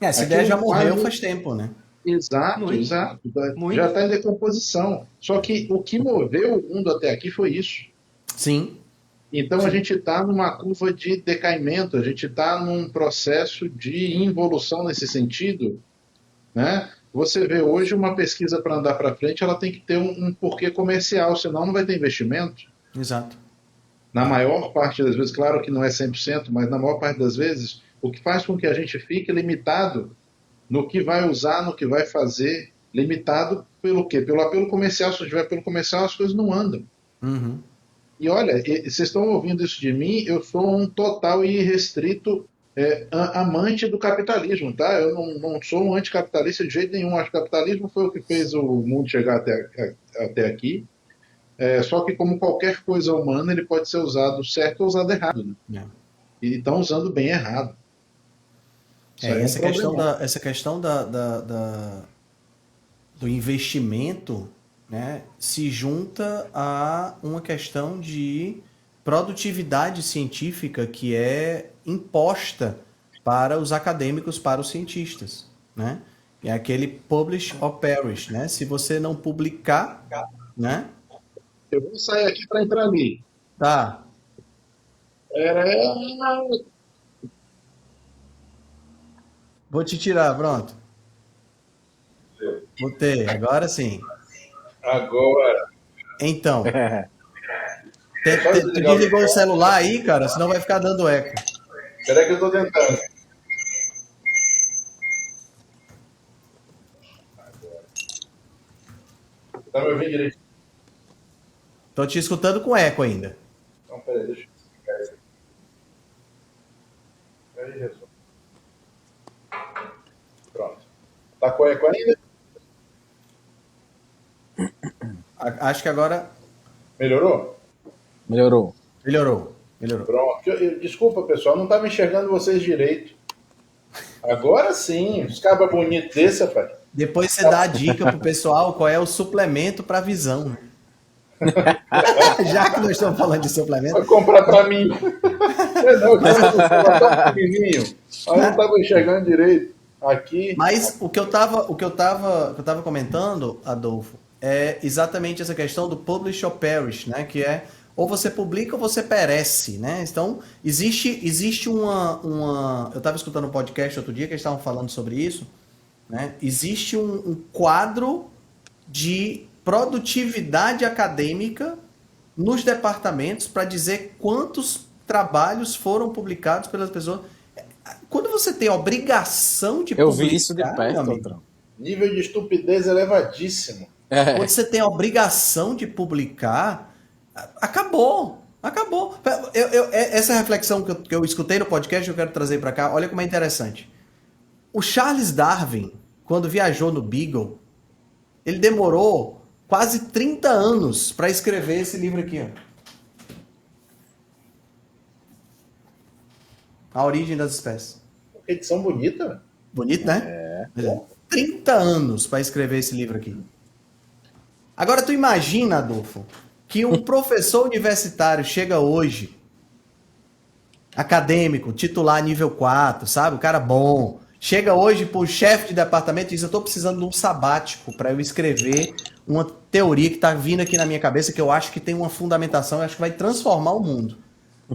Speaker 1: Essa ideia já morreu faz tempo, né?
Speaker 2: Exato,
Speaker 3: Muito.
Speaker 2: exato.
Speaker 3: Muito.
Speaker 2: Já está em decomposição. Só que o que moveu o mundo até aqui foi isso.
Speaker 1: Sim.
Speaker 2: Então a gente está numa curva de decaimento, a gente está num processo de involução nesse sentido, né? Você vê hoje uma pesquisa para andar para frente, ela tem que ter um porquê comercial, senão não vai ter investimento.
Speaker 1: Exato.
Speaker 2: Na maior parte das vezes, claro que não é 100%, mas na maior parte das vezes, o que faz com que a gente fique limitado no que vai usar, no que vai fazer, limitado pelo quê? Pelo apelo comercial. Se tiver apelo comercial, as coisas não andam.
Speaker 1: Uhum.
Speaker 2: E olha, vocês estão ouvindo isso de mim, eu sou um total e irrestrito amante do capitalismo, tá? Eu não sou um anticapitalista de jeito nenhum. Acho que o capitalismo foi o que fez o mundo chegar até aqui. Só que, como qualquer coisa humana, ele pode ser usado certo ou usado errado. Né? E estão usando bem errado.
Speaker 1: Essa questão do investimento, né, se junta a uma questão de produtividade científica que é imposta para os acadêmicos, para os cientistas, né? É aquele publish or perish, né? Se você não publicar, né?
Speaker 2: Eu vou sair aqui para entrar ali.
Speaker 1: Tá. Vou te tirar, pronto. Botei, agora sim.
Speaker 2: Agora.
Speaker 1: Então. Tu desligou o celular aí, cara? Senão vai ficar dando eco.
Speaker 2: Espera que eu tô tentando. Tá me ouvindo direito?
Speaker 1: Tô te escutando com eco ainda.
Speaker 2: Então, peraí, deixa eu explicar isso aqui. Peraí, Jesus. Pronto. Tá com eco ainda?
Speaker 1: Acho que agora...
Speaker 4: Melhorou.
Speaker 1: Melhorou.
Speaker 2: Pronto. Desculpa, pessoal, não estava enxergando vocês direito. Agora sim, os cabas bonitos desse, rapaz.
Speaker 1: Depois você dá a dica pro pessoal qual é o suplemento para visão. Né? Já que nós estamos falando de suplemento.
Speaker 2: Vai comprar para mim. Não, tão pequenininho. Eu não estava enxergando direito. Aqui.
Speaker 1: Mas o que eu tava comentando, Adolfo, é exatamente essa questão do publish or perish, né? Que é ou você publica ou você perece, né? Então, existe uma... Eu estava escutando um podcast outro dia que eles estavam falando sobre isso, né? Existe um quadro de produtividade acadêmica nos departamentos para dizer quantos trabalhos foram publicados pelas pessoas. Quando você tem a obrigação de
Speaker 4: Eu
Speaker 1: publicar...
Speaker 4: vi isso de perto, Aldrão.
Speaker 2: Nível de estupidez elevadíssimo.
Speaker 1: Quando você tem a obrigação de publicar... Acabou. Essa reflexão que eu escutei no podcast, eu quero trazer para cá. Olha como é interessante. O Charles Darwin, quando viajou no Beagle, ele demorou quase 30 anos para escrever esse livro aqui. Ó. A Origem das Espécies.
Speaker 2: Que edição bonita.
Speaker 1: Bonito, né? 30 anos para escrever esse livro aqui. Agora tu imagina, Adolfo, que um professor universitário chega hoje, acadêmico, titular nível 4, sabe? O cara bom. Chega hoje pro chefe de departamento e diz: eu tô precisando de um sabático para eu escrever uma teoria que tá vindo aqui na minha cabeça, que eu acho que tem uma fundamentação, eu acho que vai transformar o mundo.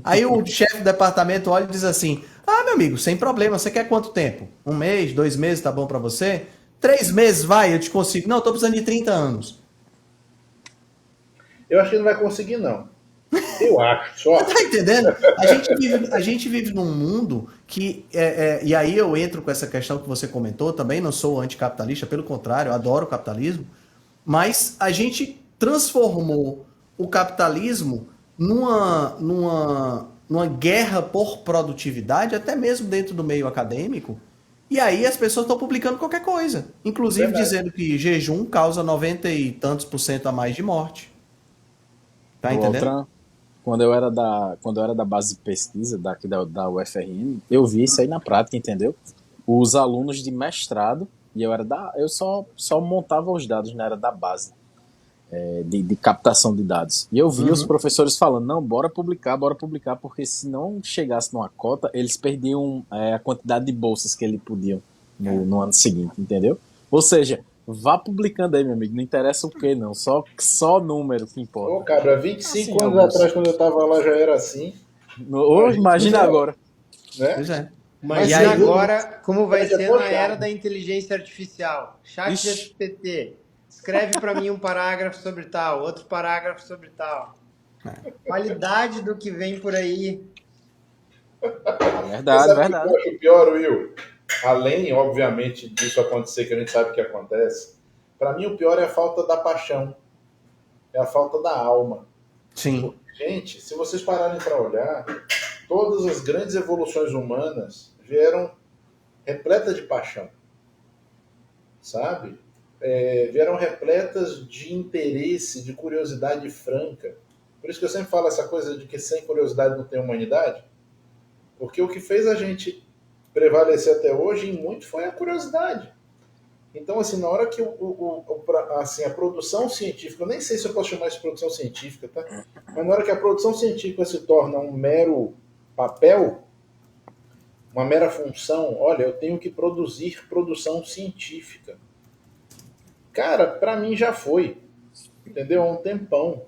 Speaker 1: Aí o chefe do departamento olha e diz assim: ah, meu amigo, sem problema, você quer quanto tempo? 1 mês, 2 meses, tá bom para você? 3 meses, vai, eu te consigo. Não, eu tô precisando de 30 anos.
Speaker 2: Eu acho que não vai conseguir, não. Eu acho, só.
Speaker 1: Tá entendendo? A gente vive num mundo que. E aí eu entro com essa questão que você comentou também, não sou anticapitalista, pelo contrário, eu adoro o capitalismo, mas a gente transformou o capitalismo numa guerra por produtividade, até mesmo dentro do meio acadêmico, e aí as pessoas estão publicando qualquer coisa, inclusive
Speaker 2: Verdade.
Speaker 1: dizendo que jejum causa 90 e tantos por cento a mais de morte. Tá entendendo?
Speaker 4: Outra, quando eu era da base de pesquisa daqui da UFRN, eu vi isso aí na prática, entendeu? Os alunos de mestrado, e eu só montava os dados na era da base, de captação de dados. E eu vi os professores falando, não, bora publicar, porque se não chegasse numa cota, eles perdiam a quantidade de bolsas que eles podiam no ano seguinte, entendeu? Ou seja, vá publicando aí, meu amigo, não interessa o que não, só número que importa.
Speaker 2: Ô, cara, 25
Speaker 4: Assim,
Speaker 2: anos
Speaker 4: Augusto.
Speaker 2: atrás, quando eu tava lá, já era assim,
Speaker 4: Hoje, imagina agora.
Speaker 2: né?
Speaker 1: Pois é.
Speaker 3: Mas
Speaker 1: E aí,
Speaker 3: agora, como vai
Speaker 2: Mas é
Speaker 3: ser na
Speaker 2: puxado.
Speaker 3: era da inteligência artificial? Chat
Speaker 4: Ixi.
Speaker 3: GPT. Escreve para mim um parágrafo sobre tal, outro parágrafo sobre tal. Qualidade do que vem por aí.
Speaker 4: Verdade,
Speaker 2: Sabe o que
Speaker 4: verdade.
Speaker 2: eu acho pior, Will? Além, obviamente, disso acontecer, que a gente sabe que acontece, para mim o pior é a falta da paixão, é a falta da alma.
Speaker 1: sim.
Speaker 2: Gente, se vocês pararem para olhar, todas as grandes evoluções humanas vieram repletas de paixão, sabe? Vieram repletas de interesse, de curiosidade franca. Por isso que eu sempre falo essa coisa de que sem curiosidade não tem humanidade, porque o que fez a gente prevalecer até hoje em muito foi a curiosidade. Então, assim, na hora que assim, a produção científica, eu nem sei se eu posso chamar isso de produção científica, tá? Mas na hora que a produção científica se torna um mero papel, uma mera função, olha, eu tenho que produzir produção científica. Cara, para mim já foi, entendeu? Há um tempão.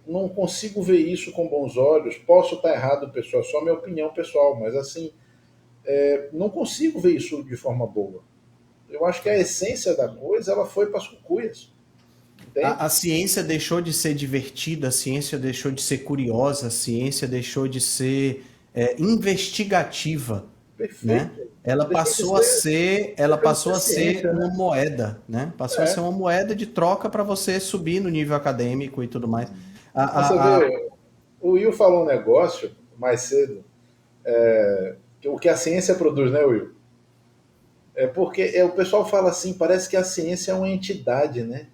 Speaker 2: Não consigo ver isso com bons olhos. Posso estar errado, pessoal, só minha opinião pessoal, mas assim, não consigo ver isso de forma boa. Eu acho que a essência da coisa, ela foi para as cucuias.
Speaker 1: A ciência deixou de ser divertida, a ciência deixou de ser curiosa, a ciência deixou de ser investigativa,
Speaker 2: Perfeito.
Speaker 1: né? Ela passou a ser uma moeda, né? Passou a ser uma moeda de troca para você subir no nível acadêmico e tudo mais.
Speaker 2: Você vê, o Will falou um negócio mais cedo, o que a ciência produz, né, Will? Porque o pessoal fala assim, parece que a ciência é uma entidade, né?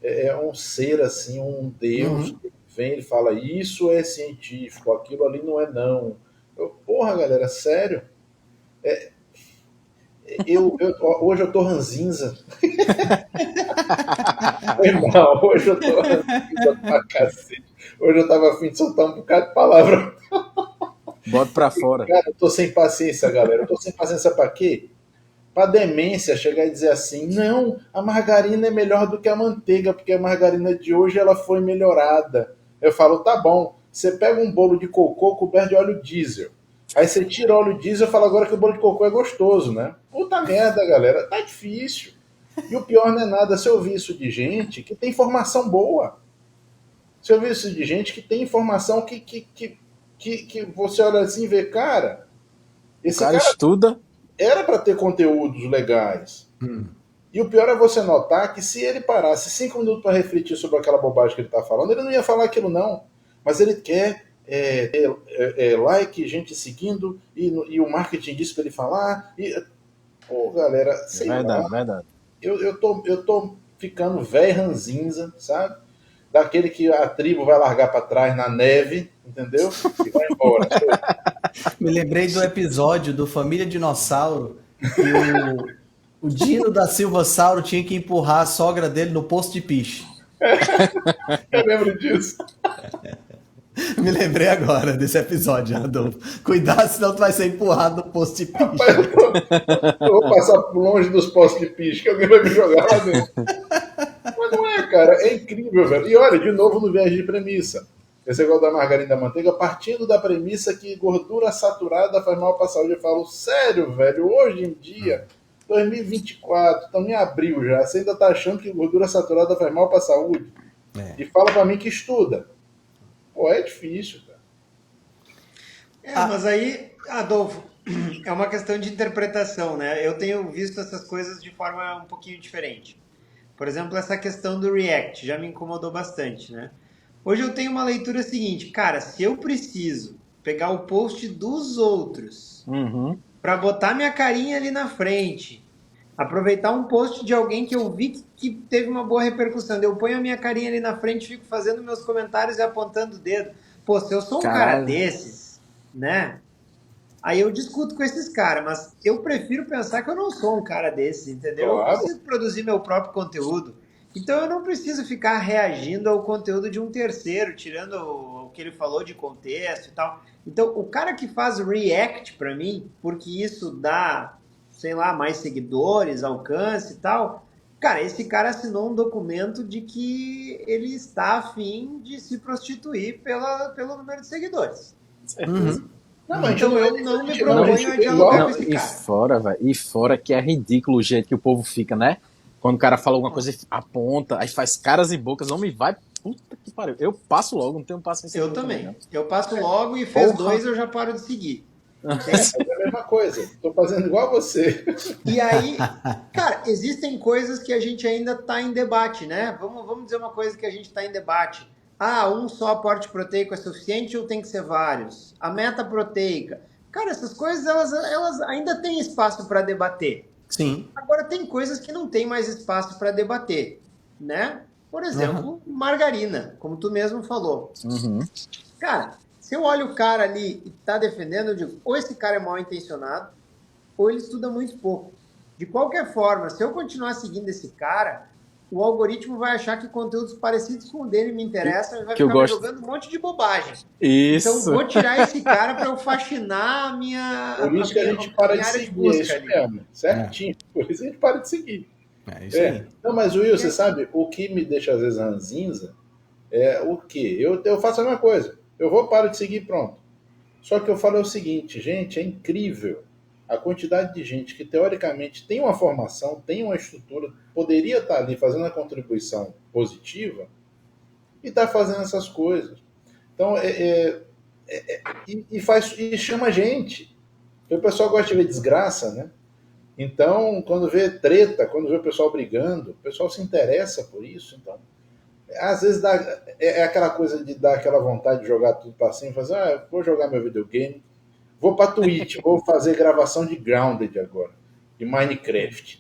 Speaker 2: É um ser assim, um Deus que vem e fala, isso é científico, aquilo ali não é não. Porra, galera, sério? Hoje eu tô ranzinza. Não, hoje eu tô ranzinza pra cacete. Hoje eu tava afim de soltar um bocado de palavra.
Speaker 4: Bota pra fora.
Speaker 2: Cara, eu tô sem paciência, galera. Eu tô sem paciência pra quê? Pra demência chegar e dizer assim, não, a margarina é melhor do que a manteiga, porque a margarina de hoje ela foi melhorada. Eu falo, tá bom, você pega um bolo de cocô coberto de óleo diesel. Aí você tira o óleo diesel e fala agora que o bolo de cocô é gostoso, né? Puta merda, galera, tá difícil. E o pior não é nada, se eu ouvir isso de gente que tem informação boa. Se eu ouvir isso de gente que tem informação que você olha assim e vê, cara, esse
Speaker 4: O cara estuda.
Speaker 2: era para ter conteúdos legais. E o pior é você notar que se ele parasse 5 minutos para refletir sobre aquela bobagem que ele está falando, ele não ia falar aquilo não. Mas ele quer like, gente seguindo, e o marketing disse para ele falar. Pô, galera, sei
Speaker 4: Verdade,
Speaker 2: lá.
Speaker 4: verdade.
Speaker 2: Eu tô ficando velho ranzinza, sabe? Daquele que a tribo vai largar para trás na neve, entendeu? E vai embora.
Speaker 1: Me lembrei do episódio do Família Dinossauro que o Dino da Silva Sauro tinha que empurrar a sogra dele no poço de piche.
Speaker 2: Eu lembro disso.
Speaker 1: Me lembrei agora desse episódio, Adolfo. Cuidado, senão tu vai ser empurrado no poço de piche.
Speaker 2: Eu vou passar por longe dos postos de piche, que alguém vai me jogar lá dentro. Mas não é, cara, é incrível, velho. E olha, de novo no viés de premissa. Esse negócio da margarina e da manteiga, partindo da premissa que gordura saturada faz mal para a saúde. Eu falo, sério, velho, hoje em dia, 2024, estamos em abril já, você ainda tá achando que gordura saturada faz mal para a saúde? E fala para mim que estuda.
Speaker 5: Pô, é difícil, cara.
Speaker 3: Mas aí, Adolfo, é uma questão de interpretação, né? Eu tenho visto essas coisas de forma um pouquinho diferente. Por exemplo, essa questão do React já me incomodou bastante, né? Hoje eu tenho uma leitura seguinte, cara, se eu preciso pegar o post dos outros para botar minha carinha ali na frente, aproveitar um post de alguém que eu vi que teve uma boa repercussão, eu ponho a minha carinha ali na frente, fico fazendo meus comentários e apontando o dedo. Pô, se eu sou um cara desses, né? Aí eu discuto com esses caras, mas eu prefiro pensar que eu não sou um cara desses, entendeu?
Speaker 5: Claro.
Speaker 3: Eu preciso produzir meu próprio conteúdo. Então eu não preciso ficar reagindo ao conteúdo de um terceiro, tirando o que ele falou de contexto e tal. Então o cara que faz react pra mim, porque isso dá, sei lá, mais seguidores, alcance e tal, cara, esse cara assinou um documento de que ele está a fim de se prostituir pelo número de seguidores.
Speaker 5: Não, mas
Speaker 3: Então eu não me proponho a dialogar com esse cara.
Speaker 4: E fora que é ridículo o jeito que o povo fica, né? Quando o cara fala alguma coisa, aponta, aí faz caras e bocas, homem, vai, puta que pariu. Eu passo logo, não tenho paciência.
Speaker 3: Eu também. Eu passo logo e fez 2, eu já paro de seguir.
Speaker 5: É a mesma coisa. Tô fazendo igual a você.
Speaker 3: E aí, cara, existem coisas que a gente ainda tá em debate, né? Vamos dizer uma coisa que a gente tá em debate. Um só aporte proteico é suficiente ou tem que ser vários? A meta proteica. Cara, essas coisas, elas ainda têm espaço para debater.
Speaker 1: Sim.
Speaker 3: Agora, tem coisas que não tem mais espaço para debater, né? Por exemplo, margarina, como tu mesmo falou. Cara, se eu olho o cara ali e tá defendendo, eu digo, ou esse cara é mal intencionado, ou ele estuda muito pouco. De qualquer forma, se eu continuar seguindo esse cara, o algoritmo vai achar que conteúdos parecidos com o dele me interessam e vai ficar me jogando um monte de bobagem.
Speaker 4: Isso.
Speaker 3: Então, vou tirar esse cara para eu faxinar a minha...
Speaker 5: Por isso que a gente para de seguir, é isso mesmo. Certinho. Por isso a gente para de seguir.
Speaker 1: É isso aí.
Speaker 5: Não, mas Will, você sabe, o que me deixa às vezes ranzinza é o quê? Eu faço a mesma coisa. Eu vou, paro de seguir, pronto. Só que eu falo o seguinte, gente, é incrível a quantidade de gente que teoricamente tem uma formação, tem uma estrutura, poderia estar ali fazendo a contribuição positiva e está fazendo essas coisas. Então, e chama gente. Porque o pessoal gosta de ver desgraça, né? Então, quando vê treta, quando vê o pessoal brigando, o pessoal se interessa por isso. Então, às vezes é aquela coisa de dar aquela vontade de jogar tudo para cima, fazer, vou jogar meu videogame, vou para Twitch, vou fazer gravação de Grounded agora, de Minecraft.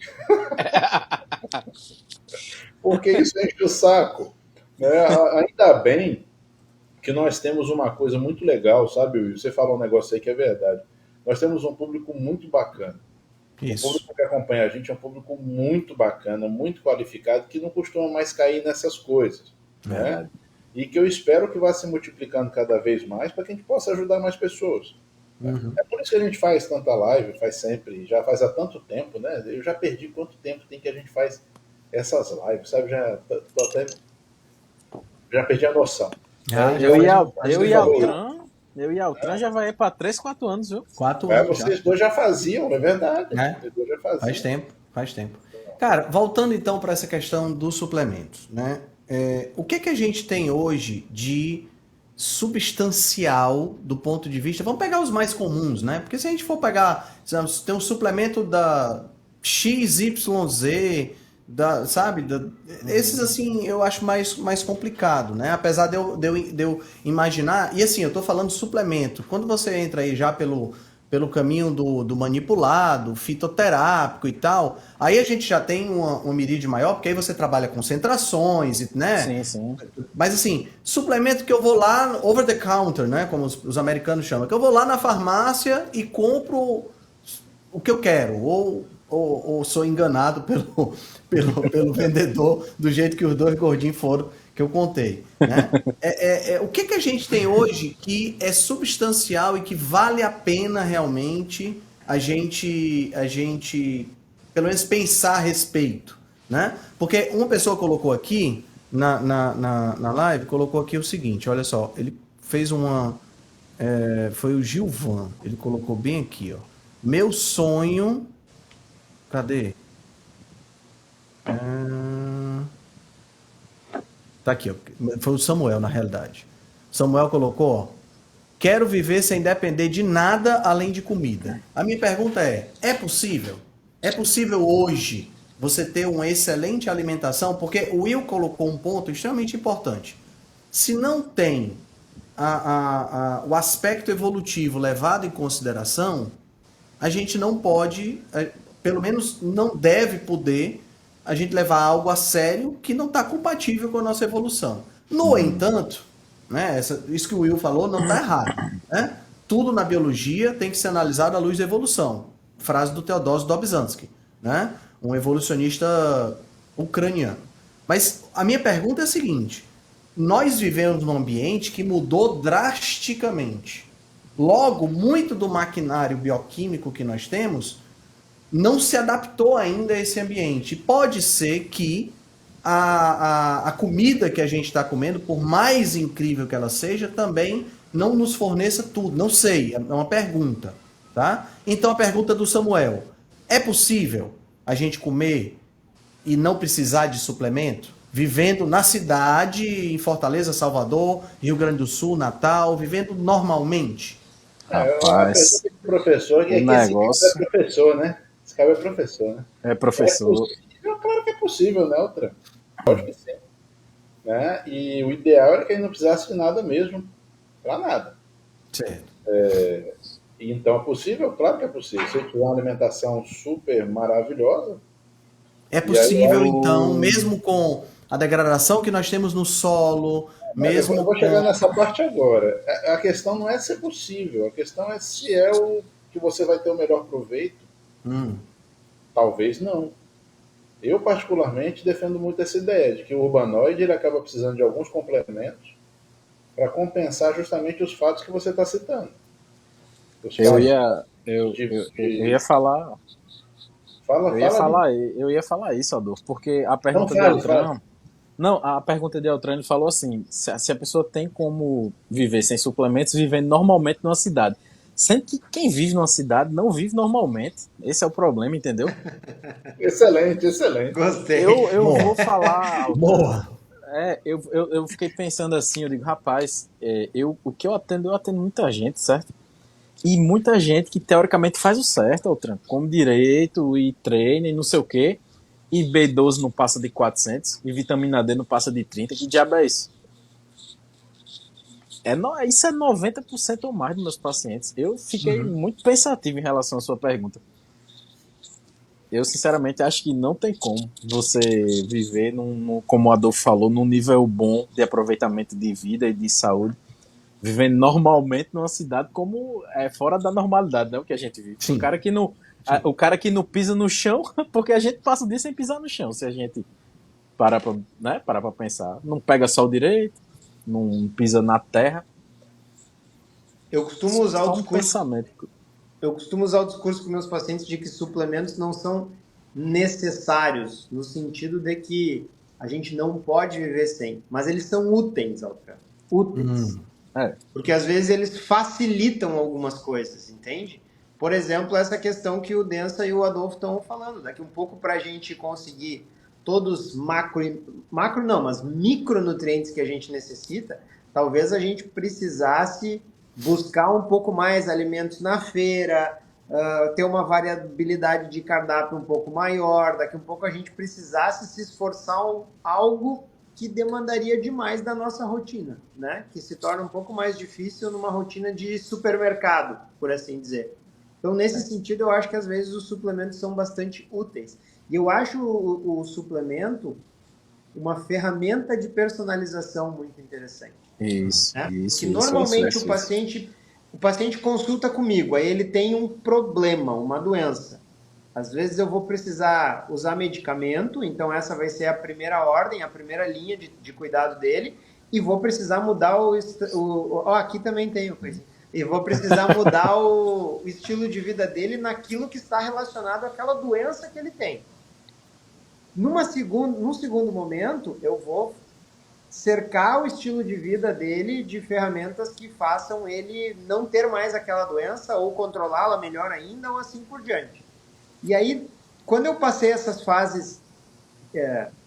Speaker 5: Porque isso enche o saco. Né? Ainda bem que nós temos uma coisa muito legal, sabe, Will? Você falou um negócio aí que é verdade. Nós temos um público muito bacana.
Speaker 1: Isso.
Speaker 5: O público que acompanha a gente é um público muito bacana, muito qualificado, que não costuma mais cair nessas coisas. Né? E que eu espero que vá se multiplicando cada vez mais para que a gente possa ajudar mais pessoas. É por isso que a gente faz tanta live, faz sempre, já faz há tanto tempo, né? Eu já perdi quanto tempo tem que a gente faz essas lives, sabe? Já perdi a noção.
Speaker 4: Eu e Altran já vai para 3, 4 anos, viu?
Speaker 1: 4 anos.
Speaker 5: Vocês dois já faziam, não é verdade?
Speaker 1: Vocês dois já faziam. Faz tempo. Cara, voltando então para essa questão dos suplementos, né? O que a gente tem hoje de substancial do ponto de vista... Vamos pegar os mais comuns, né? Porque se a gente for pegar... Tem um suplemento da XYZ... esses assim eu acho mais complicado, né? Apesar de eu imaginar, e assim, eu tô falando de suplemento, quando você entra aí já pelo caminho do manipulado, fitoterápico e tal, aí a gente já tem uma miríade maior, porque aí você trabalha concentrações, né?
Speaker 4: Sim.
Speaker 1: Mas assim, suplemento que eu vou lá over the counter, né? Como os americanos chamam, que eu vou lá na farmácia e compro o que eu quero, ou sou enganado pelo vendedor do jeito que os dois gordinhos foram que eu contei, né? O que a gente tem hoje que é substancial e que vale a pena realmente a gente pelo menos pensar a respeito, né? Porque uma pessoa colocou aqui na live, colocou aqui o seguinte, olha só, ele fez foi o Gilvan, ele colocou bem aqui, ó, meu sonho, cadê? Tá aqui, ó. Foi o Samuel, na realidade. Samuel colocou, ó, quero viver sem depender de nada além de comida. A minha pergunta é possível? É possível hoje você ter uma excelente alimentação? Porque o Will colocou um ponto extremamente importante. Se não tem o aspecto evolutivo levado em consideração, a gente não pode, pelo menos não deve poder, a gente levar algo a sério que não está compatível com a nossa evolução. No entanto, né, isso que o Will falou não está errado. Né? Tudo na biologia tem que ser analisado à luz da evolução. Frase do Theodosio Dobzhansky, né? Um evolucionista ucraniano. Mas a minha pergunta é a seguinte: nós vivemos num ambiente que mudou drasticamente. Logo, muito do maquinário bioquímico que nós temos não se adaptou ainda a esse ambiente. Pode ser que a comida que a gente está comendo, por mais incrível que ela seja, também não nos forneça tudo. Não sei, é uma pergunta. Tá? Então a pergunta do Samuel: é possível a gente comer e não precisar de suplemento? Vivendo na cidade, em Fortaleza, Salvador, Rio Grande do Sul, Natal, vivendo normalmente?
Speaker 4: Rapaz,
Speaker 5: o professor, que
Speaker 4: o
Speaker 5: esse
Speaker 4: negócio
Speaker 5: cara é professor, né? Esse cara é professor, né?
Speaker 4: é professor.
Speaker 5: Possível? Claro que é possível, né, Outra? Lógico que sim. Né? E o ideal era que ele não precisasse de nada mesmo, para nada.
Speaker 1: Certo.
Speaker 5: Então é possível? Claro que é possível. Se ele tiver uma alimentação super maravilhosa,
Speaker 1: É
Speaker 5: e aí
Speaker 1: possível, então, mesmo com a degradação que nós temos no solo,
Speaker 5: eu
Speaker 1: mesmo
Speaker 5: vou chegar
Speaker 1: com.
Speaker 5: nessa parte agora. A questão não é se é possível, a questão é se é o que você vai ter o melhor proveito. Talvez não. Eu, particularmente, defendo muito essa ideia de que o urbanoide ele acaba precisando de alguns complementos para compensar justamente os fatos que você está citando. Os
Speaker 4: Eu
Speaker 5: fatos
Speaker 4: ia, eu ia falar,
Speaker 5: Fala.
Speaker 4: eu ia falar isso, Adolfo, porque a
Speaker 5: Não,
Speaker 4: pergunta de
Speaker 5: fale.
Speaker 4: Altran, não, a pergunta de Altran ele falou assim, se a pessoa tem como viver sem suplementos, vivendo normalmente numa cidade. Sendo que quem vive numa cidade não vive normalmente. Esse é o problema, entendeu?
Speaker 5: Excelente, excelente.
Speaker 3: Gostei.
Speaker 4: Eu
Speaker 1: Boa.
Speaker 4: vou falar, Altran.
Speaker 1: Boa.
Speaker 4: Eu fiquei pensando assim, eu digo, rapaz, o que eu atendo muita gente, certo? E muita gente que teoricamente faz o certo, Altran, come direito e treina e não sei o quê, e B12 não passa de 400, e vitamina D não passa de 30, que diabo é isso? Isso é 90% ou mais dos meus pacientes. Eu fiquei muito pensativo em relação à sua pergunta. Eu, sinceramente, acho que não tem como você viver, como o Adolfo falou, num nível bom de aproveitamento de vida e de saúde, vivendo normalmente numa cidade como é fora da normalidade, né? O que a gente vive.
Speaker 1: Sim.
Speaker 4: O cara que não pisa no chão, porque a gente passa o dia sem pisar no chão, se a gente parar pra pensar. Não pega sol direito, não pisa na terra.
Speaker 3: Eu costumo usar o
Speaker 4: Só um
Speaker 3: discurso
Speaker 4: pensamento.
Speaker 3: Eu costumo usar o discurso com meus pacientes de que suplementos não são necessários, no sentido de que a gente não pode viver sem, mas eles são úteis, Alfredo. Úteis.
Speaker 4: É,
Speaker 3: Porque às vezes eles facilitam algumas coisas, entende? Por exemplo, essa questão que o Densa e o Adolfo estão falando. Daqui um pouco para a gente conseguir todos macro não, mas micronutrientes que a gente necessita, talvez a gente precisasse buscar um pouco mais alimentos na feira, ter uma variabilidade de cardápio um pouco maior. Daqui um pouco a gente precisasse se esforçar algo que demandaria demais da nossa rotina, né? Que se torna um pouco mais difícil numa rotina de supermercado, por assim dizer. Então, nesse sentido, eu acho que às vezes os suplementos são bastante úteis. E eu acho o suplemento uma ferramenta de personalização muito interessante.
Speaker 4: isso,
Speaker 3: Né?
Speaker 4: isso.
Speaker 3: Porque normalmente o paciente consulta comigo, aí ele tem um problema, uma doença. Às vezes eu vou precisar usar medicamento, então essa vai ser a primeira ordem, a primeira linha de cuidado dele, e vou precisar mudar aqui também tem uma coisa. E vou precisar mudar o estilo de vida dele naquilo que está relacionado àquela doença que ele tem. Num segundo momento, eu vou cercar o estilo de vida dele de ferramentas que façam ele não ter mais aquela doença ou controlá-la melhor ainda ou assim por diante. E aí, quando eu passei essas fases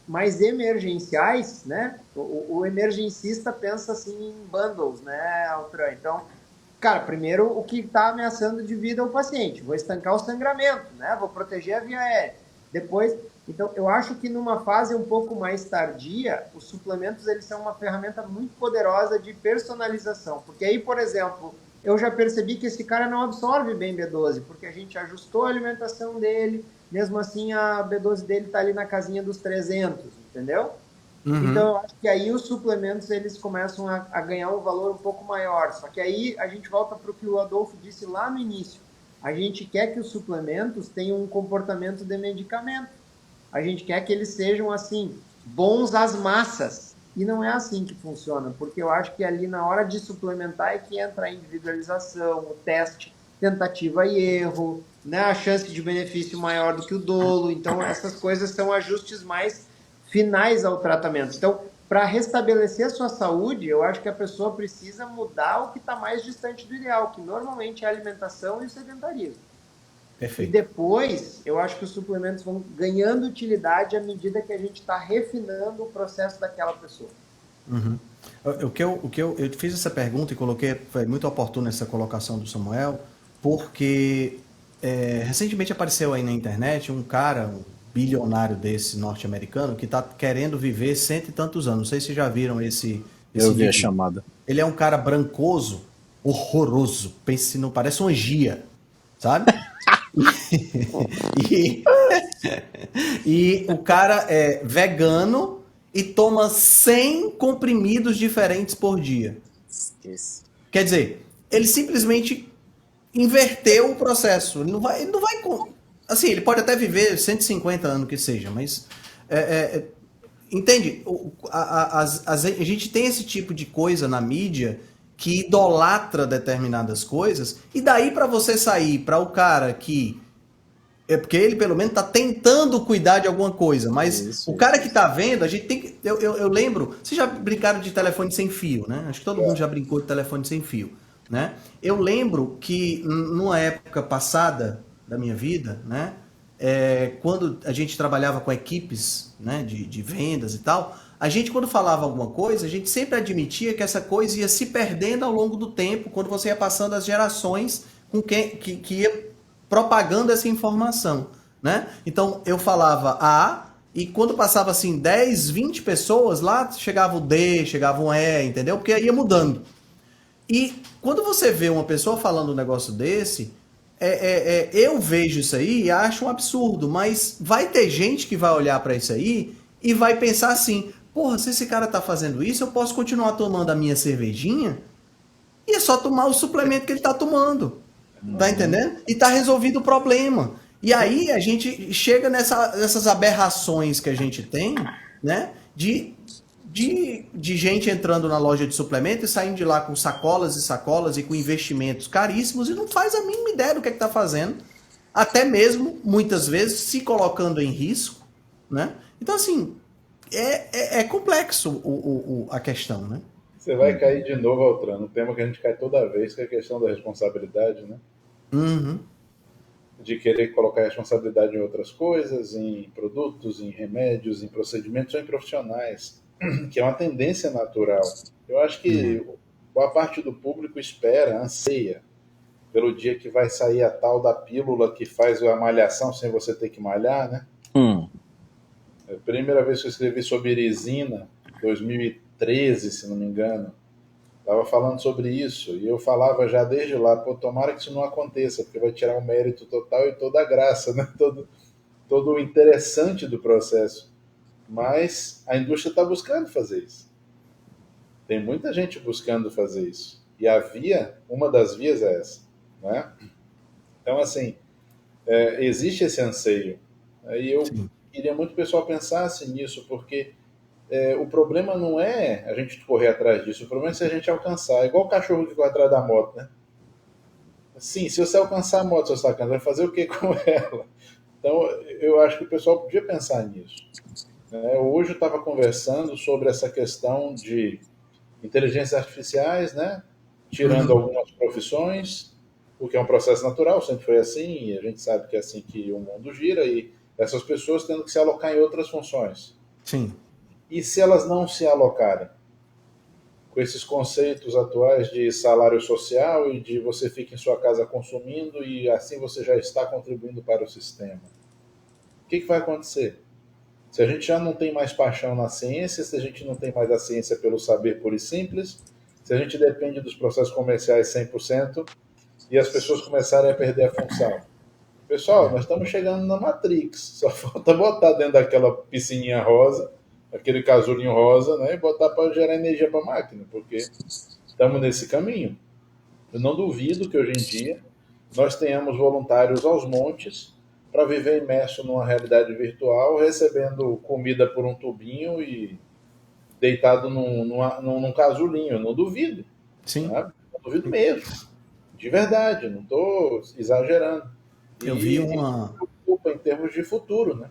Speaker 3: mais emergenciais, né? O emergencista pensa assim em bundles, né, Altran? Então, cara, primeiro o que está ameaçando de vida é o paciente. Vou estancar o sangramento, né? Vou proteger a via aérea. Depois, então, eu acho que numa fase um pouco mais tardia, os suplementos eles são uma ferramenta muito poderosa de personalização. Porque aí, por exemplo, eu já percebi que esse cara não absorve bem B12, porque a gente ajustou a alimentação dele, mesmo assim a B12 dele está ali na casinha dos 300, entendeu? Então, eu acho que aí os suplementos eles começam a ganhar um valor um pouco maior. Só que aí a gente volta para o que o Adolfo disse lá no início. A gente quer que os suplementos tenham um comportamento de medicamento. A gente quer que eles sejam, assim, bons às massas. E não é assim que funciona, porque eu acho que ali na hora de suplementar é que entra a individualização, o teste, tentativa e erro, né? A chance de benefício maior do que o dolo. Então, essas coisas são ajustes mais finais ao tratamento. Então, para restabelecer a sua saúde, eu acho que a pessoa precisa mudar o que está mais distante do ideal, que normalmente é a alimentação e o sedentarismo. E
Speaker 1: Perfeito.
Speaker 3: depois, eu acho que os suplementos vão ganhando utilidade à medida que a gente está refinando o processo daquela pessoa.
Speaker 1: Eu fiz essa pergunta e coloquei, foi muito oportuna essa colocação do Samuel, porque recentemente apareceu aí na internet um cara, um bilionário desse norte-americano, que está querendo viver cento e tantos anos. Não sei se já viram esse
Speaker 4: Eu vi a
Speaker 1: vídeo.
Speaker 4: chamada.
Speaker 1: Ele é um cara brancoso, horroroso, pense se não parece uma gia, sabe? E, e o cara é vegano e toma 100 comprimidos diferentes por dia.
Speaker 4: Esqueci.
Speaker 1: Quer dizer, ele simplesmente inverteu o processo. Ele não vai. Assim, ele pode até viver 150 anos que seja, mas. Entende? A gente tem esse tipo de coisa na mídia que idolatra determinadas coisas, e daí para você sair para o cara que. É porque ele, pelo menos, tá tentando cuidar de alguma coisa. Mas o cara que tá vendo, a gente tem que. Eu lembro. Vocês já brincaram de telefone sem fio, né? Acho que todo mundo já brincou de telefone sem fio, né? Eu lembro que numa época passada da minha vida, né? Quando a gente trabalhava com equipes, né? De vendas e tal, a gente, quando falava alguma coisa, a gente sempre admitia que essa coisa ia se perdendo ao longo do tempo, quando você ia passando as gerações com que ia propagando essa informação, né? Então eu falava A e quando passava assim 10, 20 pessoas lá, chegava o D, chegava um E, entendeu? Porque ia mudando. E quando você vê uma pessoa falando um negócio desse, eu vejo isso aí e acho um absurdo, mas vai ter gente que vai olhar para isso aí e vai pensar assim, porra, se esse cara tá fazendo isso, eu posso continuar tomando a minha cervejinha e é só tomar o suplemento que ele tá tomando. Tá entendendo? E tá resolvido o problema. E aí a gente chega nessas aberrações que a gente tem, né? De gente entrando na loja de suplemento e saindo de lá com sacolas e sacolas e com investimentos caríssimos e não faz a mínima ideia do que tá fazendo. Até mesmo, muitas vezes, se colocando em risco, né? Então, assim, é complexo a questão, né?
Speaker 5: Você vai cair de novo, Altran, no tema que a gente cai toda vez, que é a questão da responsabilidade, né?
Speaker 1: Uhum.
Speaker 5: De querer colocar responsabilidade em outras coisas, em produtos, em remédios, em procedimentos ou em profissionais, que é uma tendência natural. Eu acho que boa parte do público espera, anseia, pelo dia que vai sair a tal da pílula que faz a malhação sem você ter que malhar, né? É a primeira vez que eu escrevi sobre irisina, 2013, se não me engano, estava falando sobre isso, e eu falava já desde lá, pô, tomara que isso não aconteça, porque vai tirar o mérito total e toda a graça, né? todo o interessante do processo. Mas a indústria está buscando fazer isso. Tem muita gente buscando fazer isso. E uma das vias é essa, né? Então, assim, existe esse anseio. E eu queria muito que o pessoal pensasse nisso, porque o problema não é a gente correr atrás disso, o problema é se a gente alcançar. É igual o cachorro que corre atrás da moto, né? Sim, se você alcançar a moto, você vai fazer o que com ela? Então, eu acho que o pessoal podia pensar nisso. Hoje eu estava conversando sobre essa questão de inteligências artificiais, né? Tirando algumas profissões, o que é um processo natural, sempre foi assim, e a gente sabe que é assim que o mundo gira, e essas pessoas tendo que se alocar em outras funções.
Speaker 1: Sim.
Speaker 5: E se elas não se alocarem? Com esses conceitos atuais de salário social e de você fica em sua casa consumindo e assim você já está contribuindo para o sistema. O que vai acontecer? Se a gente já não tem mais paixão na ciência, se a gente não tem mais a ciência pelo saber puro e simples, se a gente depende dos processos comerciais 100% e as pessoas começarem a perder a função. Pessoal, nós estamos chegando na Matrix, só falta botar dentro daquela piscininha rosa, aquele casulinho rosa, né, e botar para gerar energia para a máquina, porque estamos nesse caminho. Eu não duvido que hoje em dia nós tenhamos voluntários aos montes para viver imerso numa realidade virtual, recebendo comida por um tubinho e deitado num casulinho. Eu não duvido.
Speaker 1: Sim.
Speaker 5: Sabe? Não duvido mesmo. De verdade, não estou exagerando.
Speaker 1: Eu vi uma...
Speaker 5: Em termos de futuro, né?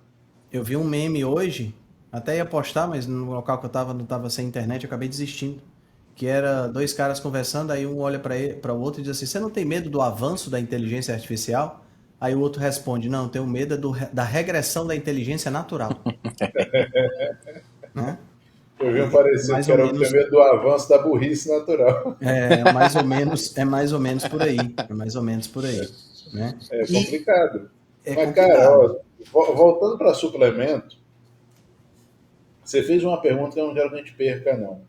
Speaker 1: Eu vi um meme hoje, até ia postar, mas no local que eu tava não tava sem internet, eu acabei desistindo. Que era dois caras conversando, aí um olha para o outro e diz assim: você não tem medo do avanço da inteligência artificial? Aí o outro responde: não, tenho medo da regressão da inteligência natural. Né?
Speaker 5: Eu vi um parecido que era o medo do avanço da burrice natural.
Speaker 1: É mais ou menos por aí. É mais ou menos por aí. Né?
Speaker 5: É complicado.
Speaker 1: Mas,
Speaker 5: complicado. Cara, ó, voltando para suplemento, você fez uma pergunta que eu não quero que a gente perca, não.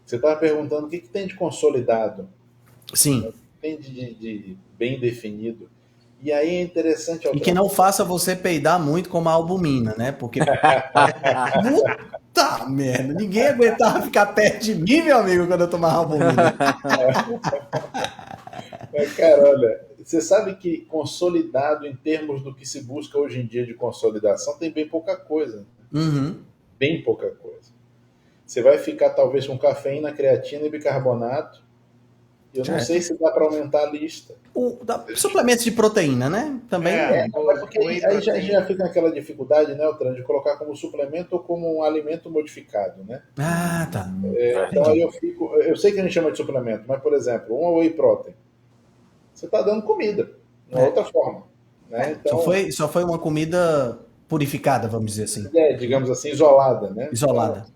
Speaker 5: Você estava perguntando o que tem de consolidado.
Speaker 1: Sim.
Speaker 5: O que tem de bem definido. E aí é interessante...
Speaker 1: E que não faça você peidar muito como a albumina, né? Porque... Puta merda! Ninguém aguentava ficar perto de mim, meu amigo, quando eu tomava albumina.
Speaker 5: Mas, cara, olha... Você sabe que consolidado em termos do que se busca hoje em dia de consolidação tem bem pouca coisa.
Speaker 1: Uhum.
Speaker 5: Bem pouca coisa. Você vai ficar talvez com cafeína, creatina e bicarbonato. Eu não sei se dá para aumentar a lista.
Speaker 1: Suplementos de proteína, né? Também
Speaker 5: porque aí já fica aquela dificuldade, né, Altran, de colocar como suplemento ou como um alimento modificado, né?
Speaker 1: Ah, tá.
Speaker 5: Então aí eu sei que a gente chama de suplemento, mas, por exemplo, um whey protein. Você está dando comida, de uma outra forma. Né? Então,
Speaker 1: só foi uma comida purificada, vamos dizer assim.
Speaker 5: Digamos assim, isolada, né?
Speaker 1: Isolada.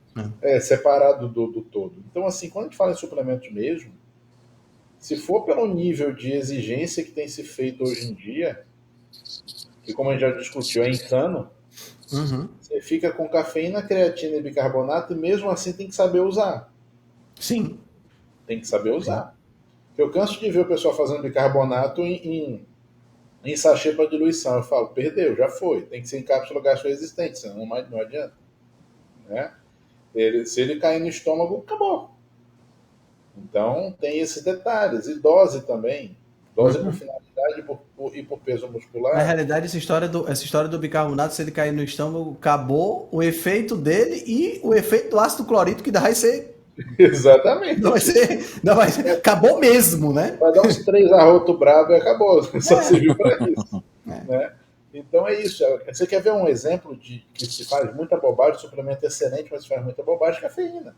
Speaker 5: Separado do todo. Então, assim, quando a gente fala em suplementos mesmo, se for pelo nível de exigência que tem se feito hoje em dia, que como a gente já discutiu, é insano, você fica com cafeína, creatina e bicarbonato e mesmo assim tem que saber usar.
Speaker 1: Sim.
Speaker 5: Tem que saber usar. Eu canso de ver o pessoal fazendo bicarbonato em sachê para diluição. Eu falo, perdeu, já foi. Tem que ser em cápsula gastroresistente, senão não adianta. Né? Se ele cair no estômago, acabou. Então, tem esses detalhes. E dose também. Dose por finalidade e por peso muscular.
Speaker 1: Na realidade, essa história do bicarbonato, se ele cair no estômago, acabou o efeito dele e o efeito do ácido clorídrico, que vai ser...
Speaker 5: Exatamente.
Speaker 1: Não vai ser, acabou mesmo, né?
Speaker 5: Vai dar uns 3 arroto bravo e acabou. Só serviu para isso. Né? Então é isso. Você quer ver um exemplo de que se faz muita bobagem, suplemento excelente, mas se faz muita bobagem? Cafeína.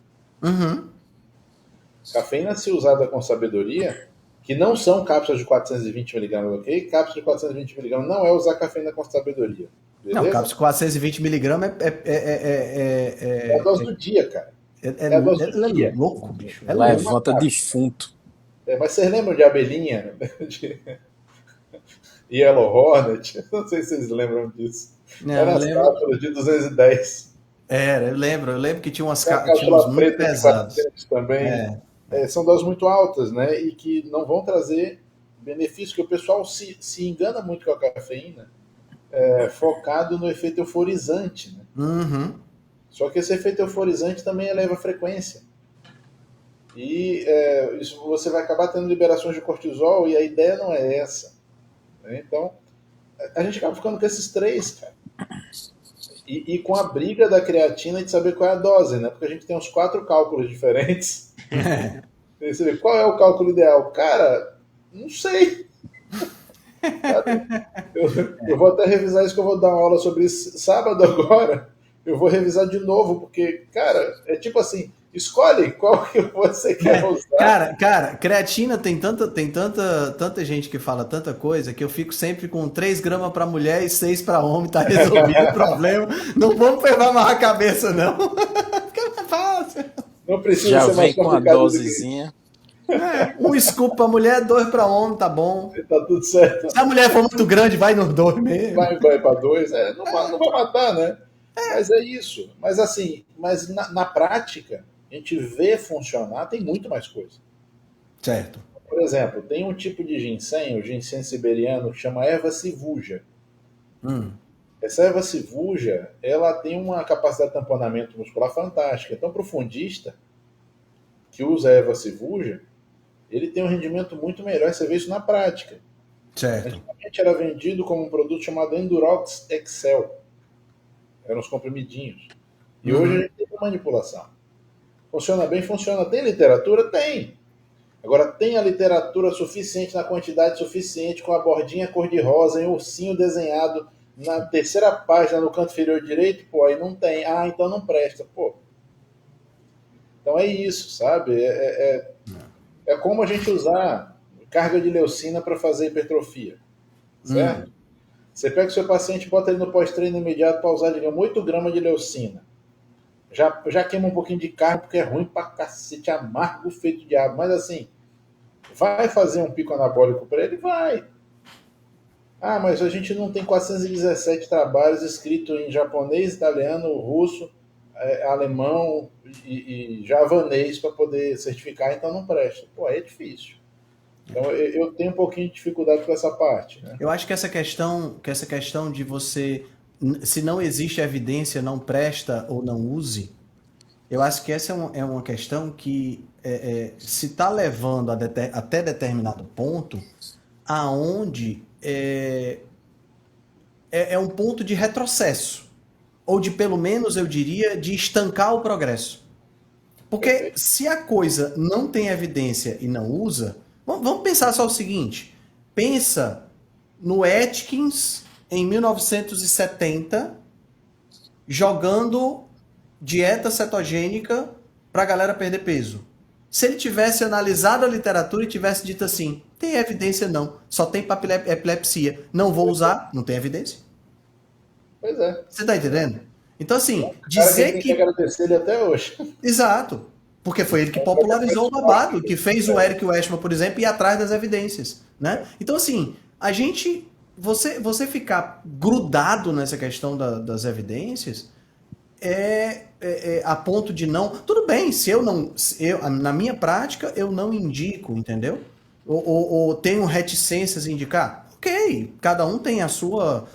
Speaker 5: Cafeína, se usada com sabedoria, que não são cápsulas de 420mg, ok? Cápsula de 420mg não é usar cafeína com sabedoria. Beleza?
Speaker 1: Não, cápsula de 420mg
Speaker 5: é a dose do dia, cara.
Speaker 1: É louco, bicho.
Speaker 4: Levanta defunto.
Speaker 5: Mas vocês lembram de abelhinha? De Yellow Hornet? Não sei se vocês lembram disso. Era as cápsulas de 210.
Speaker 1: Eu lembro que tinha umas cápsulas muito pesadas.
Speaker 5: Também. São doses muito altas, né? E que não vão trazer benefício, que o pessoal se engana muito com a cafeína, focado no efeito euforizante, né? Só que esse efeito euforizante também eleva a frequência. E isso você vai acabar tendo liberações de cortisol e a ideia não é essa. Né? Então, a gente acaba ficando com esses 3, cara. E com a briga da creatina de saber qual é a dose, né? Porque a gente tem uns 4 cálculos diferentes. E você vê, qual é o cálculo ideal? Cara, não sei. Eu vou até revisar isso, que eu vou dar uma aula sobre isso sábado agora. Eu vou revisar de novo, porque, cara, é tipo assim, Escolhe qual que você quer usar.
Speaker 1: Cara, creatina tanta gente que fala tanta coisa que eu fico sempre com 3 gramas para mulher e 6 para homem, tá resolvido o problema. Não vamos amarrar a cabeça, não. Fica mais fácil.
Speaker 5: Não precisa
Speaker 4: Já
Speaker 5: ser mais
Speaker 4: vem com a
Speaker 5: complicado do que
Speaker 4: dosezinha.
Speaker 1: Um scoop para mulher, 2 para homem, tá bom.
Speaker 5: tá tudo certo.
Speaker 1: Se a mulher for muito grande, vai nos 2 mesmo.
Speaker 5: Vai para 2, não vai matar, né? Mas é isso. Mas assim, na prática, a gente vê funcionar, tem muito mais coisa.
Speaker 1: Certo.
Speaker 5: Por exemplo, tem um tipo de ginseng, o ginseng siberiano, que chama erva civuja. Essa erva civuja, ela tem uma capacidade de tamponamento muscular fantástica. Então, para o fundista que usa a erva civuja, ele tem um rendimento muito melhor. Você vê isso na prática.
Speaker 1: Certo.
Speaker 5: Antigamente era vendido como um produto chamado Endurox Excel. Eram os comprimidinhos. E hoje a gente tem manipulação. Funciona bem? Funciona. Tem literatura? Tem. Agora, tem a literatura suficiente, na quantidade suficiente, com a bordinha cor-de-rosa, em ursinho desenhado na terceira página, no canto inferior direito? Pô, aí não tem. Ah, então não presta. Pô. Então é isso, sabe? É como a gente usar carga de leucina para fazer hipertrofia. Certo? Você pega o seu paciente, bota ele no pós-treino imediato para usar, digamos, 8 gramas de leucina. Já queima um pouquinho de carne, porque é ruim pra cacete, amargo feito de diabo. Mas assim, vai fazer um pico anabólico para ele? Vai. Ah, mas a gente não tem 417 trabalhos escritos em japonês, italiano, russo, alemão e javanês para poder certificar, então não presta. Pô, é difícil. Então eu tenho um pouquinho de dificuldade com essa parte, né?
Speaker 1: Eu acho que essa questão de você, se não existe evidência, não presta ou não use, eu acho que essa é uma questão que se está levando até determinado ponto, aonde é um ponto de retrocesso, ou de pelo menos, eu diria, de estancar o progresso. Porque se a coisa não tem evidência e não usa, vamos pensar só o seguinte, pensa no Atkins em 1970 jogando dieta cetogênica para a galera perder peso. Se ele tivesse analisado a literatura e tivesse dito assim, tem evidência não, só tem para epilepsia, não vou usar, não tem evidência.
Speaker 5: Pois é.
Speaker 1: Você tá entendendo? Então assim,
Speaker 5: dizer que... agradecer ele até hoje.
Speaker 1: Exato. Porque foi ele que popularizou o babado, que fez o Eric Westman, por exemplo, ir atrás das evidências, né? Então assim, a gente... Você ficar grudado nessa questão das evidências a ponto de não... Tudo bem, na minha prática, eu não indico, entendeu? Ou tenho reticências em indicar. Ok, cada um tem a sua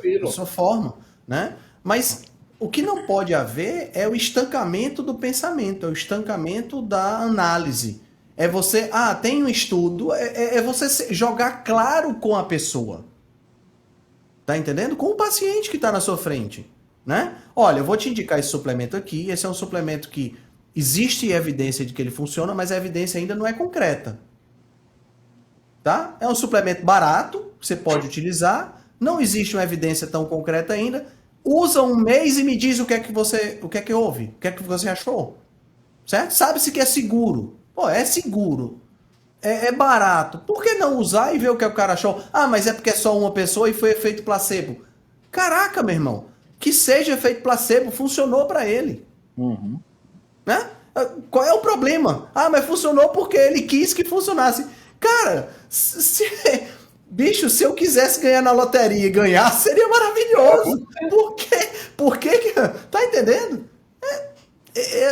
Speaker 1: forma, né? Mas o que não pode haver é o estancamento do pensamento, é o estancamento da análise. É você... tem um estudo, é você jogar claro com a pessoa. Tá entendendo? Com o paciente que está na sua frente, né? Olha, eu vou te indicar esse suplemento aqui. Esse é um suplemento que existe evidência de que ele funciona, mas a evidência ainda não é concreta. Tá? É um suplemento barato, que você pode utilizar. Não existe uma evidência tão concreta ainda. Usa um mês e me diz o que é que houve, o que é que você achou. Certo? Sabe-se que é seguro. Pô, é seguro. É barato. Por que não usar e ver o que o cara achou? Mas é porque é só uma pessoa e foi efeito placebo. Caraca, meu irmão. Que seja efeito placebo, funcionou para ele. Né? Qual é o problema? Mas funcionou porque ele quis que funcionasse. Cara, bicho, se eu quisesse ganhar na loteria e ganhar, seria maravilhoso. Por que? Tá entendendo?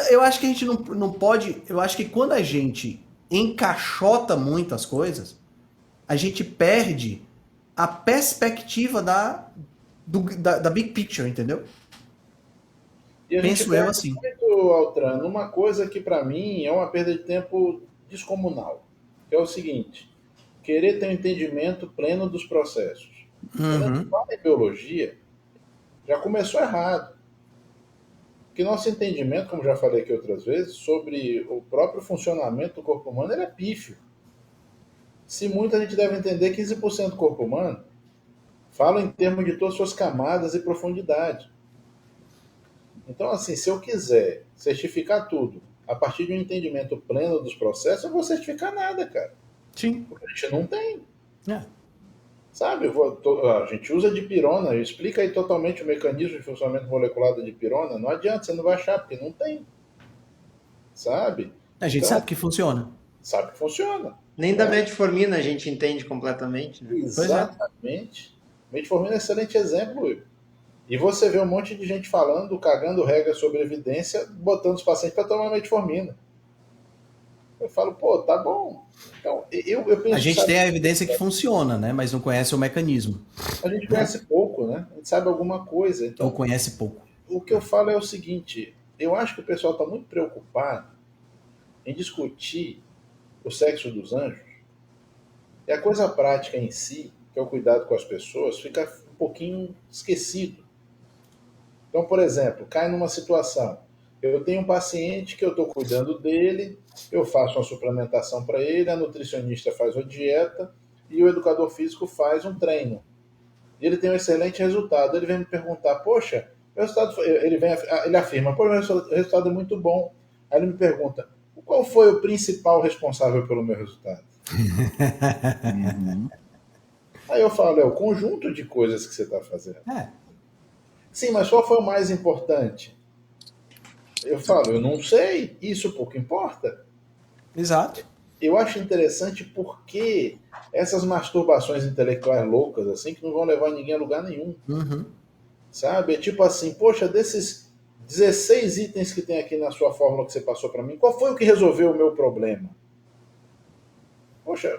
Speaker 1: Eu acho que a gente não pode... Eu acho que quando a gente encaixota muitas coisas, a gente perde a perspectiva da big picture, entendeu?
Speaker 5: E
Speaker 1: Penso eu assim.
Speaker 5: Muito, Altran, uma coisa que para mim é uma perda de tempo descomunal, que é o seguinte: querer ter um entendimento pleno dos processos. Quando a gente fala em biologia, já começou errado. Porque nosso entendimento, como já falei aqui outras vezes, sobre o próprio funcionamento do corpo humano, ele é pífio. Se muito, a gente deve entender 15% do corpo humano fala em termos de todas as suas camadas e profundidade. Então, assim, se eu quiser certificar tudo a partir de um entendimento pleno dos processos, eu vou certificar nada, cara.
Speaker 1: Sim.
Speaker 5: Porque a gente não tem.
Speaker 1: É.
Speaker 5: Sabe, a gente usa dipirona, explica aí totalmente o mecanismo de funcionamento molecular da dipirona, não adianta, você não vai achar, porque não tem. Sabe?
Speaker 1: A gente
Speaker 5: Então,
Speaker 1: sabe que funciona.
Speaker 5: sabe que funciona.
Speaker 3: Nem da metformina a gente entende completamente, né?
Speaker 5: Exatamente. Metformina é um excelente exemplo, Will. E você vê um monte de gente falando, cagando regra sobre evidência, botando os pacientes para tomar metformina. Eu falo, pô, tá bom. Então, eu penso,
Speaker 1: A gente
Speaker 5: sabe,
Speaker 1: tem a evidência que funciona, né? Mas não conhece o mecanismo.
Speaker 5: a gente conhece pouco, né? A gente sabe alguma coisa. Então,
Speaker 1: Ou conhece pouco.
Speaker 5: o que eu falo é o seguinte, eu acho que o pessoal está muito preocupado em discutir o sexo dos anjos, e a coisa prática em si, que é o cuidado com as pessoas, fica um pouquinho esquecido. Então, por exemplo, cai numa situação, eu tenho um paciente que eu estou cuidando dele, eu faço uma suplementação para ele, a nutricionista faz uma dieta e o educador físico faz um treino. E ele tem um excelente resultado. Ele vem me perguntar, poxa, o resultado foi... ele afirma, poxa, o resultado é muito bom. Aí ele me pergunta, qual foi o principal responsável pelo meu resultado?
Speaker 4: Uhum.
Speaker 5: Aí eu falo, é o conjunto de coisas que você está fazendo.
Speaker 1: É.
Speaker 5: Sim, mas qual foi o mais importante? Eu falo, eu não sei, isso pouco importa.
Speaker 1: Exato.
Speaker 5: Eu acho interessante porque essas masturbações intelectuais loucas, assim, que não vão levar ninguém a lugar nenhum,
Speaker 1: Uhum.
Speaker 5: sabe? É tipo assim, poxa, desses 16 itens que tem aqui na sua fórmula que você passou para mim, qual foi o que resolveu o meu problema? Poxa,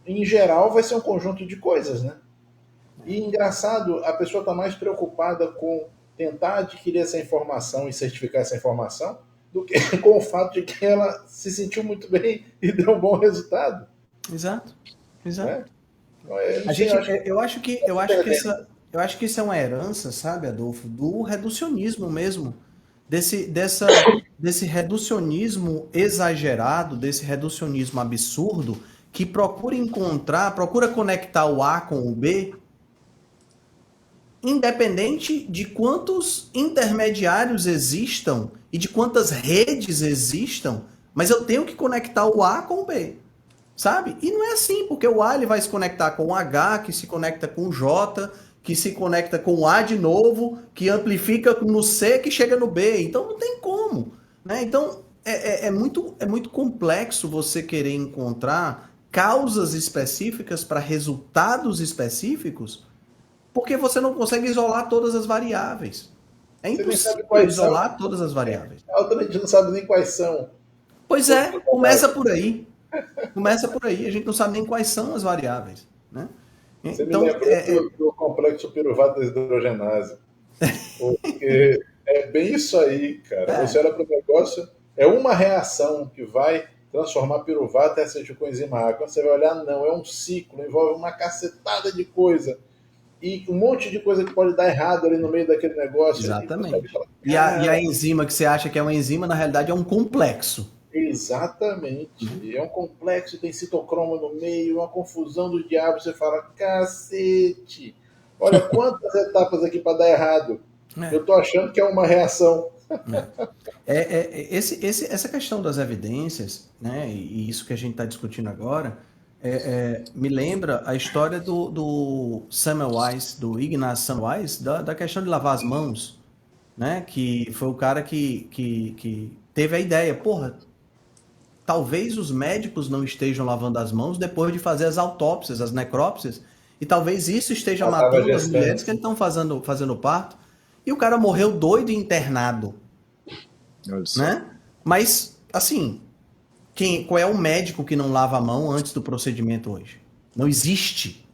Speaker 5: em geral vai ser um conjunto de coisas, né? E engraçado, a pessoa está mais preocupada com tentar adquirir essa informação e certificar essa informação do que com o fato de que ela se sentiu muito bem e deu um bom resultado.
Speaker 1: Exato. Exato.
Speaker 5: Né?
Speaker 1: Eu acho que isso é uma herança, sabe, Adolfo, do reducionismo mesmo. Desse reducionismo exagerado, desse reducionismo absurdo, que procura conectar o A com o B, independente de quantos intermediários existam e de quantas redes existam, mas eu tenho que conectar o A com o B, sabe? E não é assim, porque o A ele vai se conectar com o H, que se conecta com o J, que se conecta com o A de novo, que amplifica no C, que chega no B. Então não tem como, né? Então é muito complexo você querer encontrar causas específicas para resultados específicos, porque você não consegue isolar todas as variáveis. É impossível isolar todas as variáveis.
Speaker 5: A outra a gente não sabe nem quais são.
Speaker 1: Pois é, começa por aí. Começa por aí. A gente não sabe nem quais são as variáveis, né?
Speaker 5: Você
Speaker 1: Então,
Speaker 5: me lembrou do complexo piruvato deshidrogenase. Porque é bem isso aí, cara. Você olha para o negócio, é uma reação que vai transformar piruvato em acetilcoenzima A. Quando você vai olhar, não, é um ciclo, envolve uma cacetada de coisa. E um monte de coisa que pode dar errado ali no meio daquele negócio.
Speaker 1: Exatamente. E a enzima que você acha que é uma enzima, na realidade é um complexo.
Speaker 5: Exatamente. É um complexo, tem citocromo no meio, uma confusão do diabo. Você fala, cacete, olha quantas etapas aqui para dar errado. Eu tô achando que é uma reação.
Speaker 1: Essa questão das evidências, né, e isso que a gente está discutindo agora, me lembra a história do Semmelweis, do Ignaz Semmelweis, da questão de lavar as mãos, né, que foi o cara que teve a ideia, porra, talvez os médicos não estejam lavando as mãos depois de fazer as autópsias, as necrópsias, e talvez isso esteja matando as mulheres que estão fazendo parto, e o cara morreu doido e internado, né? Mas, assim, qual é o médico que não lava a mão antes do procedimento hoje? Não existe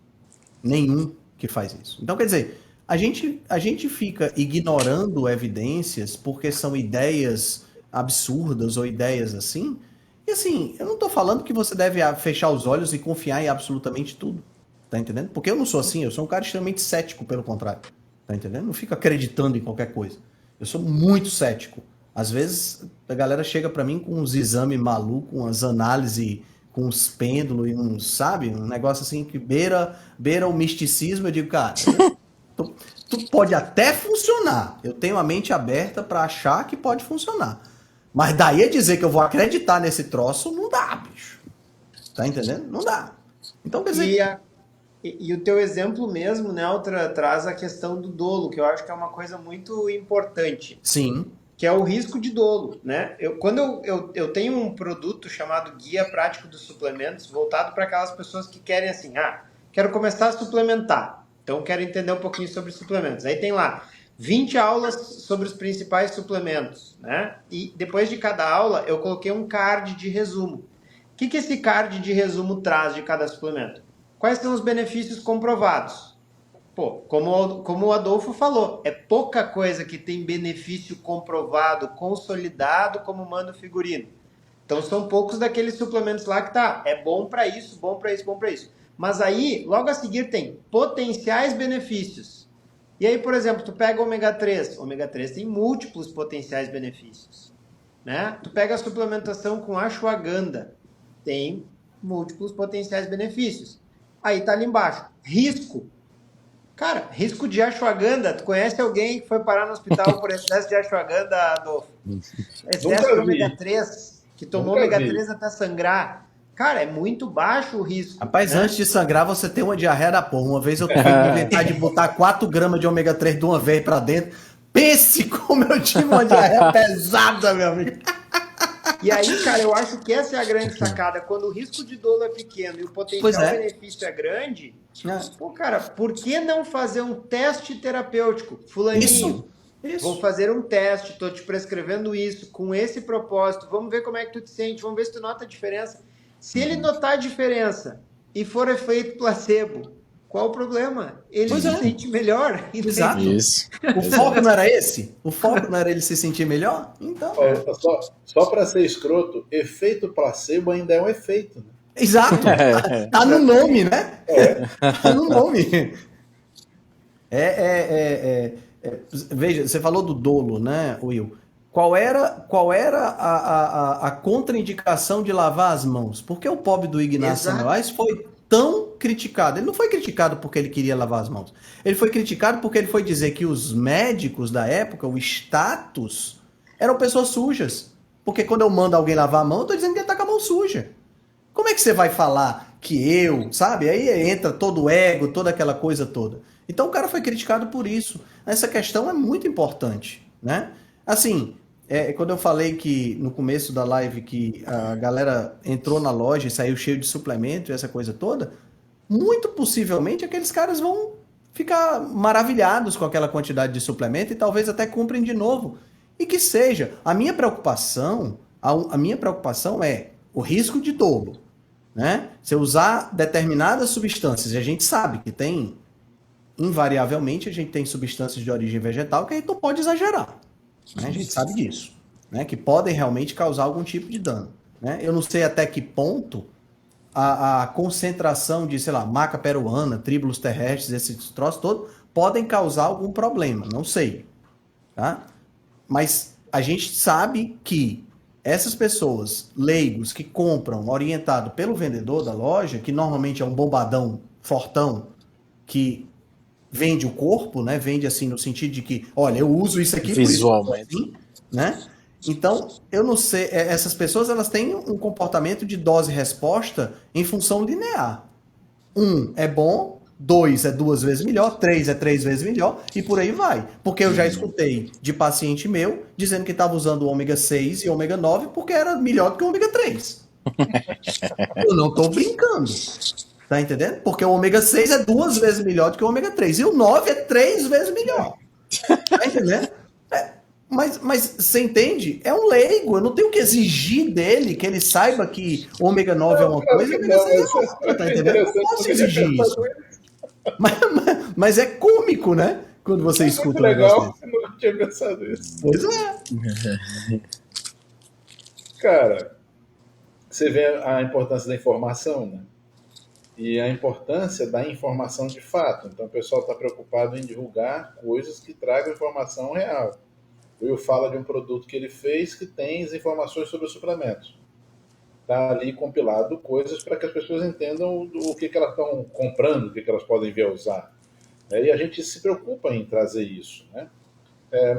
Speaker 1: nenhum que faz isso. Então, quer dizer, a gente fica ignorando evidências porque são ideias absurdas ou ideias assim. E assim, eu não tô falando que você deve fechar os olhos e confiar em absolutamente tudo. Tá entendendo? Porque eu não sou assim, eu sou um cara extremamente cético, pelo contrário. Tá entendendo? Não fico acreditando em qualquer coisa. Eu sou muito cético. Às vezes a galera chega pra mim com uns exames malucos, umas análises com uns pêndulos e uns, sabe? Um negócio assim que beira o misticismo. Eu digo, cara, tu pode até funcionar. Eu tenho a mente aberta pra achar que pode funcionar. Mas daí a dizer que eu vou acreditar nesse troço, não dá, bicho. Tá entendendo? Não dá. Então, quer dizer...
Speaker 3: E o teu exemplo mesmo, né, traz a questão do dolo, que eu acho que é uma coisa muito importante.
Speaker 1: Sim.
Speaker 3: Que é o risco de dolo, né? Quando eu tenho um produto chamado Guia Prático dos Suplementos, voltado para aquelas pessoas que querem assim, quero começar a suplementar, então quero entender um pouquinho sobre suplementos. Aí tem lá 20 aulas sobre os principais suplementos, né? E depois de cada aula eu coloquei um card de resumo. O que esse card de resumo traz de cada suplemento? Quais são os benefícios comprovados? Pô, como o Adolfo falou, é pouca coisa que tem benefício comprovado, consolidado, como manda o figurino. Então são poucos daqueles suplementos lá que é bom para isso, bom para isso, bom para isso. Mas aí, logo a seguir tem potenciais benefícios. E aí, por exemplo, tu pega o ômega 3. O ômega 3 tem múltiplos potenciais benefícios, né? Tu pega a suplementação com ashwagandha, tem múltiplos potenciais benefícios. Aí tá ali embaixo, risco. Cara, risco de ashwagandha. Tu conhece alguém que foi parar no hospital por excesso de ashwagandha, Adolfo? Excesso de ômega 3, que tomou ômega 3 até sangrar. Cara, é muito baixo o risco.
Speaker 1: Rapaz, antes de sangrar, você tem uma diarreia da porra. Uma vez eu tive que inventar de botar 4 gramas de ômega 3 de uma vez pra dentro. Pense como eu tive uma diarreia pesada, meu amigo.
Speaker 3: E aí, cara, eu acho que essa é a grande sacada. Quando o risco de dolo é pequeno e o potencial benefício é grande, pô, cara, por que não fazer um teste terapêutico? Fulaninho,
Speaker 1: isso.
Speaker 3: Vou fazer um teste, tô te prescrevendo isso, com esse propósito, vamos ver como é que tu te sente, vamos ver se tu nota a diferença. Se ele notar a diferença e for efeito placebo, qual o problema? Ele se sente melhor.
Speaker 1: Exato.
Speaker 4: Isso.
Speaker 1: O foco não era esse? O foco não era ele se sentir melhor? Então.
Speaker 5: Só para ser escroto, efeito placebo ainda é um efeito. Né?
Speaker 1: Exato. Tá no nome, né? Tá no nome. Veja, você falou do dolo, né, Will? Qual era a contraindicação de lavar as mãos? Por que o pobre do Ignacio Noais foi tão criticado? Ele não foi criticado porque ele queria lavar as mãos. Ele foi criticado porque ele foi dizer que os médicos da época, o status, eram pessoas sujas. Porque quando eu mando alguém lavar a mão, eu tô dizendo que ele tá com a mão suja. Como é que você vai falar que sabe? Aí entra todo o ego, toda aquela coisa toda. Então o cara foi criticado por isso. Essa questão é muito importante, né? Assim, quando eu falei que no começo da live que a galera entrou na loja e saiu cheio de suplemento e essa coisa toda, muito possivelmente aqueles caras vão ficar maravilhados com aquela quantidade de suplemento e talvez até comprem de novo. E que seja. A minha preocupação é o risco de dolo, né? Se eu usar determinadas substâncias, e a gente sabe que tem, invariavelmente, a gente tem substâncias de origem vegetal que a gente não pode exagerar. Né? A gente sabe disso, né? Que podem realmente causar algum tipo de dano. Né? Eu não sei até que ponto a concentração de, sei lá, maca peruana, tríbulos terrestres, esses troços todos, podem causar algum problema. Não sei. Tá? Mas a gente sabe que essas pessoas, leigos, que compram orientado pelo vendedor da loja, que normalmente é um bombadão fortão, que vende o corpo, né? Vende assim no sentido de que, olha, eu uso isso aqui
Speaker 4: visualmente,
Speaker 1: por isso, né? Então, eu não sei, essas pessoas elas têm um comportamento de dose-resposta em função linear. 1 é bom, 2 é 2 vezes melhor, 3 é 3 vezes melhor, e por aí vai. Porque eu já escutei de paciente meu dizendo que estava usando o ômega 6 e o ômega 9 porque era melhor do que o ômega 3. Eu não estou brincando. Tá entendendo? Porque o ômega 6 é 2 vezes melhor do que o ômega 3. E o 9 é 3 vezes melhor. Tá entendendo? Mas você entende? É um leigo. Eu não tenho que exigir dele que ele saiba que o ômega 9 é uma coisa e o ômega 6 é outra. Tá entendendo? Eu não posso exigir isso. Mas é cômico, né? Quando você escuta
Speaker 5: um negócio desse. Eu não tinha pensado isso.
Speaker 1: Pois é.
Speaker 5: Cara, você vê a importância da informação, né? E a importância da informação de fato. Então o pessoal está preocupado em divulgar coisas que tragam informação real. O Will fala de um produto que ele fez que tem as informações sobre os suplementos. Está ali compilado coisas para que as pessoas entendam o que elas estão comprando, o que elas podem vir a usar. E a gente se preocupa em trazer isso, né?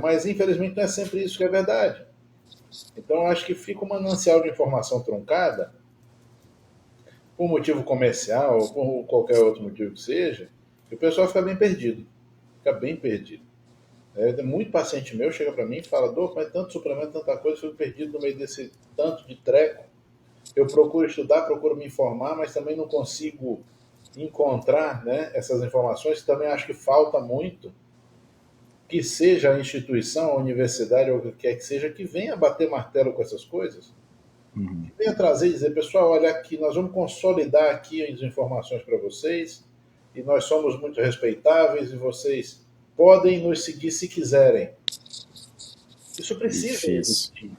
Speaker 5: Mas infelizmente não é sempre isso que é verdade. Então, eu acho que fica um manancial de informação truncada, por motivo comercial, ou por qualquer outro motivo que seja, e o pessoal fica bem perdido. Fica bem perdido. Muito paciente meu chega para mim e fala: Dô, mas tanto suplemento, tanta coisa, eu fico perdido no meio desse tanto de treco. Eu procuro estudar, procuro me informar, mas também não consigo encontrar, né, essas informações. Também acho que falta muito que seja a instituição, a universidade, ou o que quer que seja, que venha bater martelo com essas coisas. Que venha trazer e dizer: pessoal, olha aqui, nós vamos consolidar aqui as informações para vocês, e nós somos muito respeitáveis, e vocês podem nos seguir se quiserem. Isso precisa existir,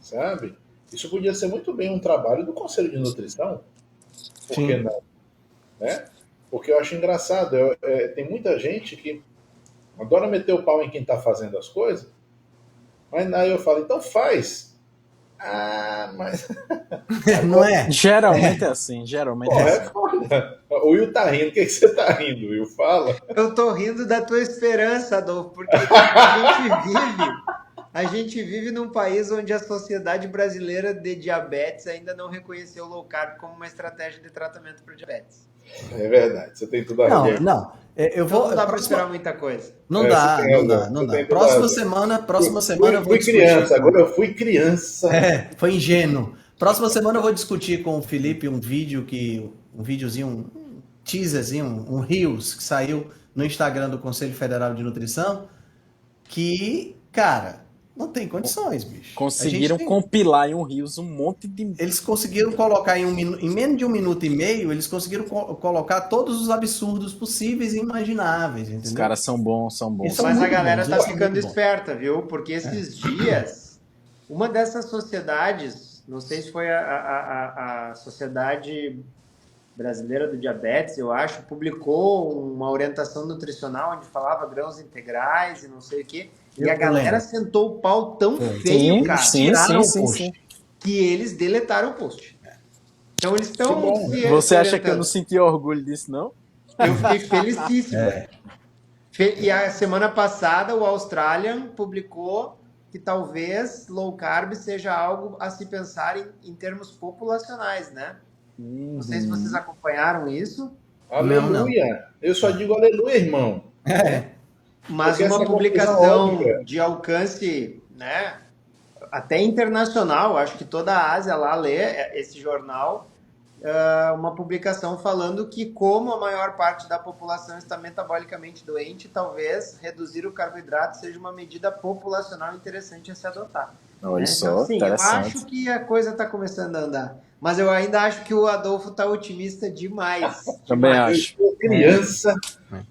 Speaker 5: sabe? Isso podia ser muito bem um trabalho do Conselho de Nutrição. Por que não? Né? Porque eu acho engraçado. Tem muita gente que adora meter o pau em quem está fazendo as coisas, mas aí eu falo: então faz. Ah, mas...
Speaker 1: Não é?
Speaker 4: Geralmente é assim, geralmente
Speaker 5: Pô,
Speaker 4: é
Speaker 5: é
Speaker 4: assim.
Speaker 5: foda. O Will tá rindo. O que você tá rindo, Will? Fala.
Speaker 3: Eu tô rindo da tua esperança, Adolfo, porque a gente vive num país onde a Sociedade Brasileira de Diabetes ainda não reconheceu o low carb como uma estratégia de tratamento para diabetes.
Speaker 5: É verdade, você tem tudo a ver.
Speaker 1: Não. Eu vou.
Speaker 3: Então não dá para esperar muita coisa.
Speaker 1: Não dá. Próxima semana eu vou
Speaker 5: fui
Speaker 1: discutir.
Speaker 5: Criança, agora eu fui criança.
Speaker 1: Foi ingênuo. Próxima semana eu vou discutir com o Felipe um videozinho, um teaserzinho, um Reels que saiu no Instagram do Conselho Federal de Nutrição, que, cara, não tem condições, bicho.
Speaker 4: Conseguiram compilar em um Rios um monte de...
Speaker 1: Eles conseguiram colocar em menos de 1 minuto e meio, eles conseguiram colocar todos os absurdos possíveis e imagináveis, entendeu?
Speaker 4: Os caras são bons.
Speaker 3: Mas a galera tá ficando esperta, viu? Porque esses dias, uma dessas sociedades, não sei se foi a Sociedade Brasileira do Diabetes, eu acho, publicou uma orientação nutricional onde falava grãos integrais e não sei o quê. E a galera sentou o pau tão feio, cara, tiraram o post, que eles deletaram o post. Então eles estão...
Speaker 4: Você acha que eu não senti orgulho disso, não?
Speaker 3: Eu fiquei felicíssimo. E a semana passada o Australian publicou que talvez low carb seja algo a se pensar em termos populacionais, né? Não sei se vocês acompanharam isso.
Speaker 5: Aleluia! Não. Eu só digo aleluia, irmão.
Speaker 3: Mas uma publicação de alcance, né, até internacional, acho que toda a Ásia lá lê esse jornal, uma publicação falando que, como a maior parte da população está metabolicamente doente, talvez reduzir o carboidrato seja uma medida populacional interessante a se adotar.
Speaker 4: Olha só,
Speaker 3: então, sim, eu acho que a coisa está começando a andar. Mas eu ainda acho que o Adolfo está otimista demais.
Speaker 4: Também acho.
Speaker 5: Eu sou criança.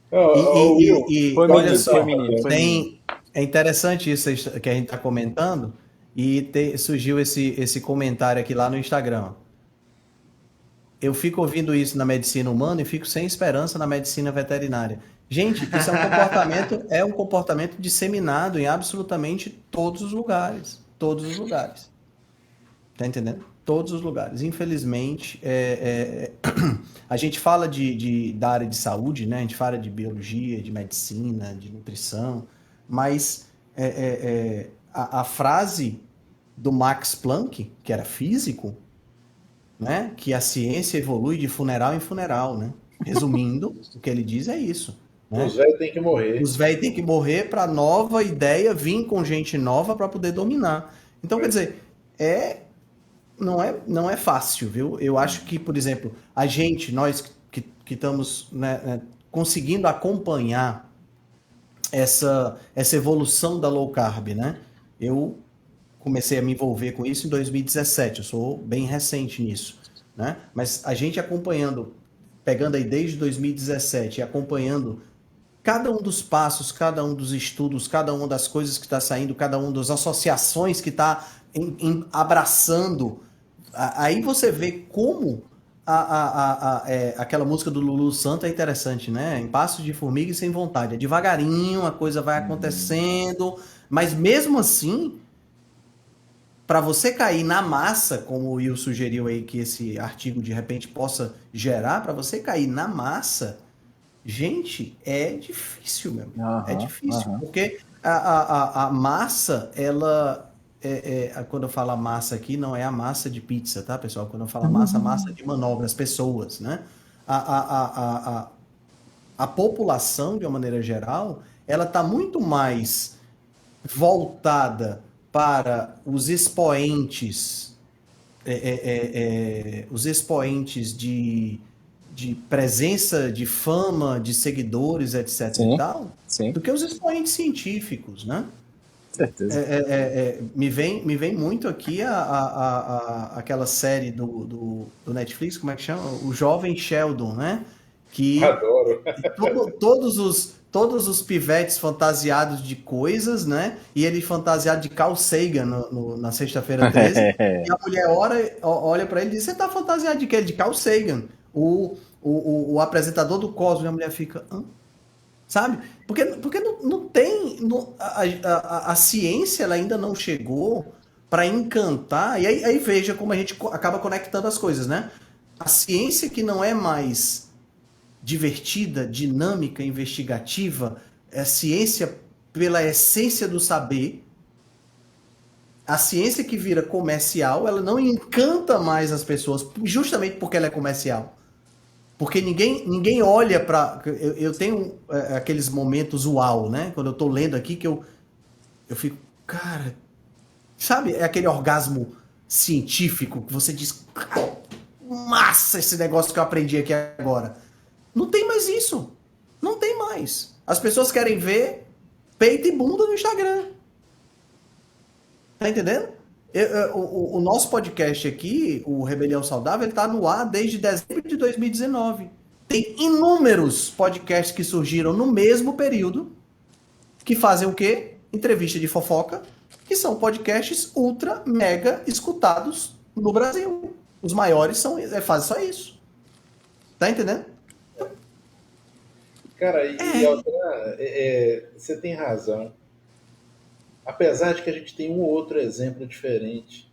Speaker 1: Olha só, é interessante isso que a gente está comentando, e surgiu esse comentário aqui lá no Instagram. Eu fico ouvindo isso na medicina humana e fico sem esperança na medicina veterinária. Gente, isso é um comportamento disseminado em absolutamente todos os lugares. Todos os lugares. Tá entendendo? Todos os lugares. Infelizmente, a gente fala da área de saúde, né? A gente fala de biologia, de medicina, de nutrição, mas a frase do Max Planck, que era físico, né? Que a ciência evolui de funeral em funeral, né? Resumindo, o que ele diz é isso. Né?
Speaker 5: Os velhos têm que morrer.
Speaker 1: Os velhos têm que morrer para nova ideia vir com gente nova para poder dominar. Então, quer dizer, não é fácil, viu? Eu acho que, por exemplo, nós que estamos, né, conseguindo acompanhar essa evolução da low carb, né? Eu comecei a me envolver com isso em 2017, eu sou bem recente nisso, né? Mas a gente acompanhando, pegando aí desde 2017 e acompanhando cada um dos passos, cada um dos estudos, cada uma das coisas que está saindo, cada uma das associações que está abraçando, aí você vê como aquela música do Lulu Santos é interessante, né? Em passos de formiga e sem vontade. É devagarinho, a coisa vai acontecendo, mas mesmo assim, para você cair na massa, como o Will sugeriu aí que esse artigo de repente possa gerar, para você cair na massa, gente, é difícil mesmo. É difícil, porque a massa, ela quando eu falo a massa aqui, não é a massa de pizza, tá, pessoal? Quando eu falo a massa de manobra, as pessoas, né? A, a, a, a, a população, de uma maneira geral, ela está muito mais voltada para os expoentes de presença, de fama, de seguidores, etc. e
Speaker 4: Sim,
Speaker 1: tal,
Speaker 4: sim,
Speaker 1: do que os expoentes científicos, né?
Speaker 4: certeza.
Speaker 1: Me vem muito aqui aquela série do Netflix, como é que chama? O Jovem Sheldon, né? Que
Speaker 5: Adoro.
Speaker 1: todos os pivetes fantasiados de coisas, né? E ele fantasiado de Carl Sagan na sexta-feira 13. E a mulher olha para ele e diz: Você tá fantasiado de quê? De Carl Sagan, o apresentador do Cosmos. E a mulher fica: Hã? Sabe? Porque não tem. A ciência ela ainda não chegou para encantar. E aí veja como a gente acaba conectando as coisas, né? A ciência que não é mais divertida, dinâmica, investigativa, é ciência pela essência do saber. A ciência que vira comercial, ela não encanta mais as pessoas, justamente porque ela é comercial. Porque ninguém olha para. Eu tenho aqueles momentos uau, né? Quando eu tô lendo aqui, que eu fico, cara. Sabe? É aquele orgasmo científico que você diz, cara, massa esse negócio que eu aprendi aqui agora. Não tem mais isso. Não tem mais. As pessoas querem ver peito e bunda no Instagram. Tá entendendo? O nosso podcast aqui, o Rebelião Saudável, ele tá no ar desde dezembro de 2019. Tem inúmeros podcasts que surgiram no mesmo período, que fazem o quê? Entrevista de fofoca, que são podcasts ultra, mega escutados no Brasil. Os maiores fazem só isso. Tá entendendo?
Speaker 5: Cara, Altran, você tem razão. Apesar de que a gente tem um ou outro exemplo diferente.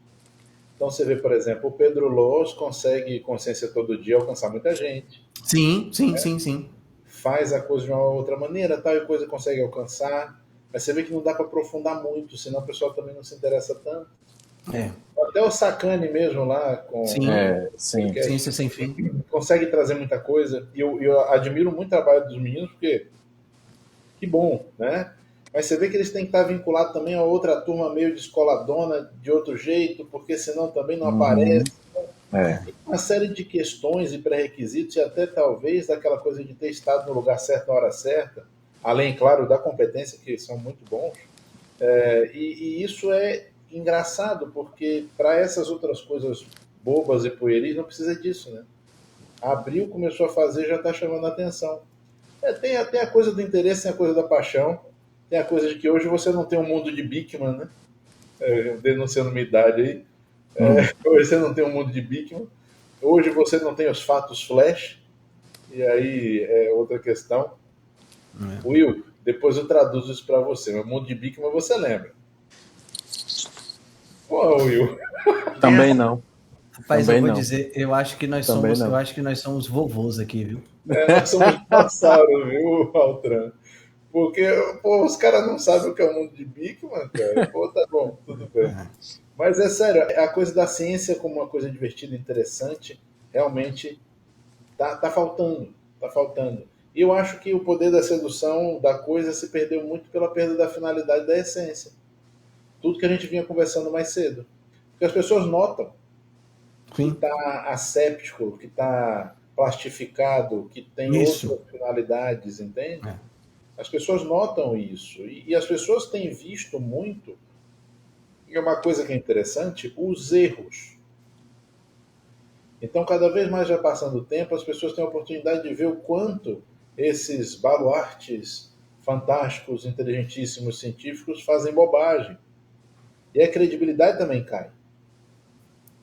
Speaker 5: Então você vê, por exemplo, o Pedro Loz consegue Consciência Todo Dia alcançar muita gente.
Speaker 1: Sim, sim, sim, sim.
Speaker 5: Faz a coisa de uma outra maneira, tal e coisa consegue alcançar. Mas você vê que não dá para aprofundar muito, senão o pessoal também não se interessa tanto.
Speaker 1: É.
Speaker 5: Até o Sacani mesmo lá, com
Speaker 1: Sim,
Speaker 4: Sim.
Speaker 1: ciência sem fim.
Speaker 5: consegue trazer muita coisa. E eu admiro muito o trabalho dos meninos, porque que bom, né? Mas você vê que eles têm que estar vinculados também a outra turma meio descoladona, de outro jeito, porque senão também não aparece.
Speaker 4: É.
Speaker 5: Tem uma série de questões e pré-requisitos, e até talvez daquela coisa de ter estado no lugar certo na hora certa, além, claro, da competência, que são muito bons. E isso é engraçado, porque para essas outras coisas bobas e pueris não precisa disso, né? Abriu, começou a fazer, já está chamando a atenção. Tem até a coisa do interesse, tem a coisa da paixão, tem a coisa de que hoje você não tem um mundo de Bickman, né? Denunciando minha idade aí. Hoje você não tem um mundo de Bickman. Hoje você não tem os fatos flash. E aí é outra questão. Will, depois eu traduzo isso para você. O mundo de Bickman você lembra. Pô, Will.
Speaker 4: Também não.
Speaker 1: Rapaz,
Speaker 4: Também
Speaker 1: eu vou
Speaker 4: não.
Speaker 1: dizer, eu acho que nós
Speaker 4: Também
Speaker 1: somos,
Speaker 4: não.
Speaker 1: eu acho que nós somos vovôs aqui, viu?
Speaker 5: Nós somos dinossauros, viu, Altran? Porque pô, os caras não sabem o que é o mundo de Bickman, cara. Pô, tá bom, tudo bem. Mas é sério, a coisa da ciência como uma coisa divertida, interessante, realmente tá faltando. Tá faltando. E eu acho que o poder da sedução da coisa se perdeu muito pela perda da finalidade da essência. Tudo que a gente vinha conversando mais cedo. Porque as pessoas notam que
Speaker 1: Sim.
Speaker 5: está asséptico, que está plastificado, que tem
Speaker 1: Isso.
Speaker 5: outras finalidades, entende?
Speaker 1: É.
Speaker 5: As pessoas notam isso. E as pessoas têm visto muito, e é uma coisa que é interessante, os erros. Então, cada vez mais já passando o tempo, as pessoas têm a oportunidade de ver o quanto esses baluartes fantásticos, inteligentíssimos, científicos fazem bobagem. E a credibilidade também cai.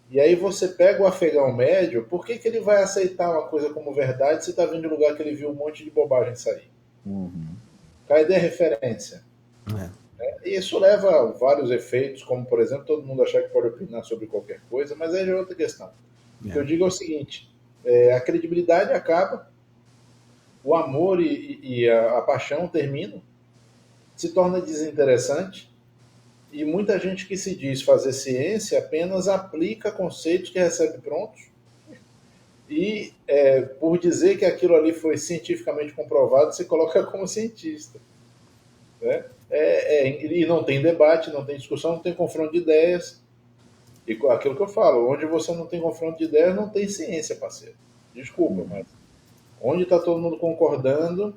Speaker 5: E aí você pega o afegão médio, por que ele vai aceitar uma coisa como verdade se está vindo de um lugar que ele viu um monte de bobagem sair? Cadê a referência? E isso leva a vários efeitos, como, por exemplo, todo mundo achar que pode opinar sobre qualquer coisa, mas aí já é outra questão. O que eu digo é o seguinte, a credibilidade acaba, o amor e a paixão terminam, se torna desinteressante, E muita gente que se diz fazer ciência apenas aplica conceitos que recebe prontos e, por dizer que aquilo ali foi cientificamente comprovado, se coloca como cientista. Né? E não tem debate, não tem discussão, não tem confronto de ideias. E aquilo que eu falo, onde você não tem confronto de ideias, não tem ciência, parceiro. Desculpa, mas onde está todo mundo concordando,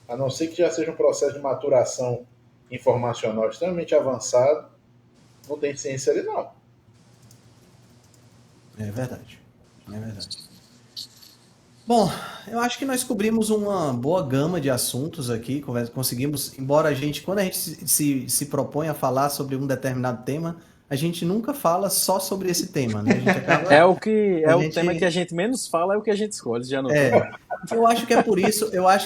Speaker 5: a não ser que já seja um processo de maturação informacional extremamente avançado, não tem ciência ali, não.
Speaker 1: É verdade. É verdade. Bom, eu acho que nós cobrimos uma boa gama de assuntos aqui, conseguimos, embora quando a gente se propõe a falar sobre um determinado tema, a gente nunca fala só sobre esse tema, né? A gente acaba,
Speaker 4: o tema que a gente menos fala, é o que a gente escolhe, já notou?
Speaker 1: Eu acho que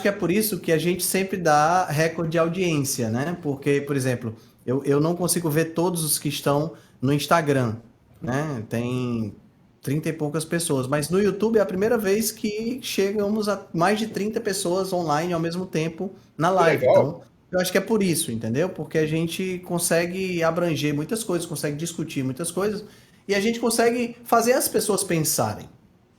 Speaker 1: é por isso que a gente sempre dá recorde de audiência, né? Porque, por exemplo, eu não consigo ver todos os que estão no Instagram, né? Tem 30 e poucas pessoas, mas no YouTube é a primeira vez que chegamos a mais de 30 pessoas online ao mesmo tempo na live.
Speaker 5: Legal.
Speaker 1: Então, eu acho que é por isso, entendeu? Porque a gente consegue abranger muitas coisas, consegue discutir muitas coisas e a gente consegue fazer as pessoas pensarem,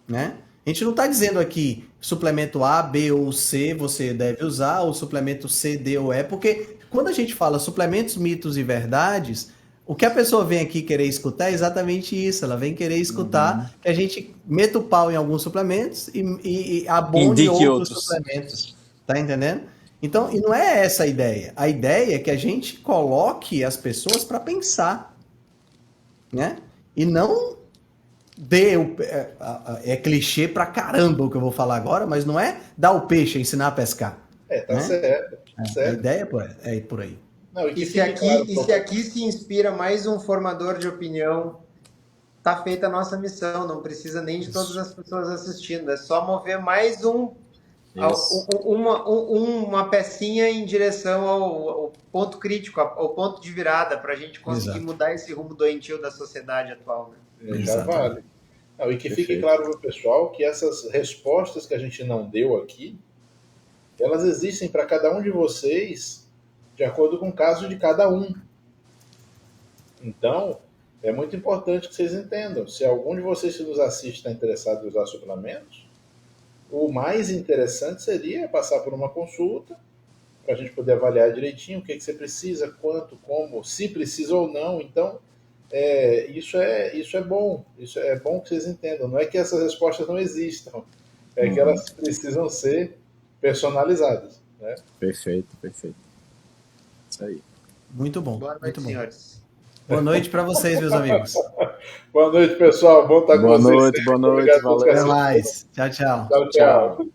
Speaker 1: né? A gente não está dizendo aqui suplemento A, B ou C você deve usar, ou suplemento C, D ou E, porque quando a gente fala suplementos, mitos e verdades, o que a pessoa vem aqui querer escutar é exatamente isso. Ela vem querer escutar que a gente meta o pau em alguns suplementos e abonde outros suplementos. Tá entendendo? Então, e não é essa a ideia. A ideia é que a gente coloque as pessoas para pensar, né? E não é clichê pra caramba o que eu vou falar agora, mas não é dar o peixe, ensinar a pescar.
Speaker 5: Tá
Speaker 1: né?
Speaker 5: certo.
Speaker 1: A ideia é por aí.
Speaker 5: Não,
Speaker 3: E se aqui se inspira mais um formador de opinião, tá feita a nossa missão. Não precisa nem de todas as pessoas assistindo. É só mover mais uma pecinha em direção ao ponto crítico, ao ponto de virada, para a gente conseguir mudar esse rumo doentio da sociedade atual. Né?
Speaker 5: Já vale. Não, e que fique claro para o pessoal que essas respostas que a gente não deu aqui, elas existem para cada um de vocês de acordo com o caso de cada um. Então, é muito importante que vocês entendam. Se algum de vocês que nos assiste está interessado em usar suplementos, o mais interessante seria passar por uma consulta para a gente poder avaliar direitinho o que você precisa, quanto, como, se precisa ou não. Então, isso é bom. Isso é bom que vocês entendam. Não é que essas respostas não existam, é que elas precisam ser personalizadas. Né?
Speaker 4: Perfeito. Isso aí.
Speaker 1: Muito bom.
Speaker 3: Boa noite, senhores.
Speaker 1: Boa noite para vocês, meus amigos.
Speaker 5: Boa noite, pessoal. Bom estar com vocês.
Speaker 4: Boa noite. Valeu.
Speaker 1: Até mais. Tchau.
Speaker 5: Tchau.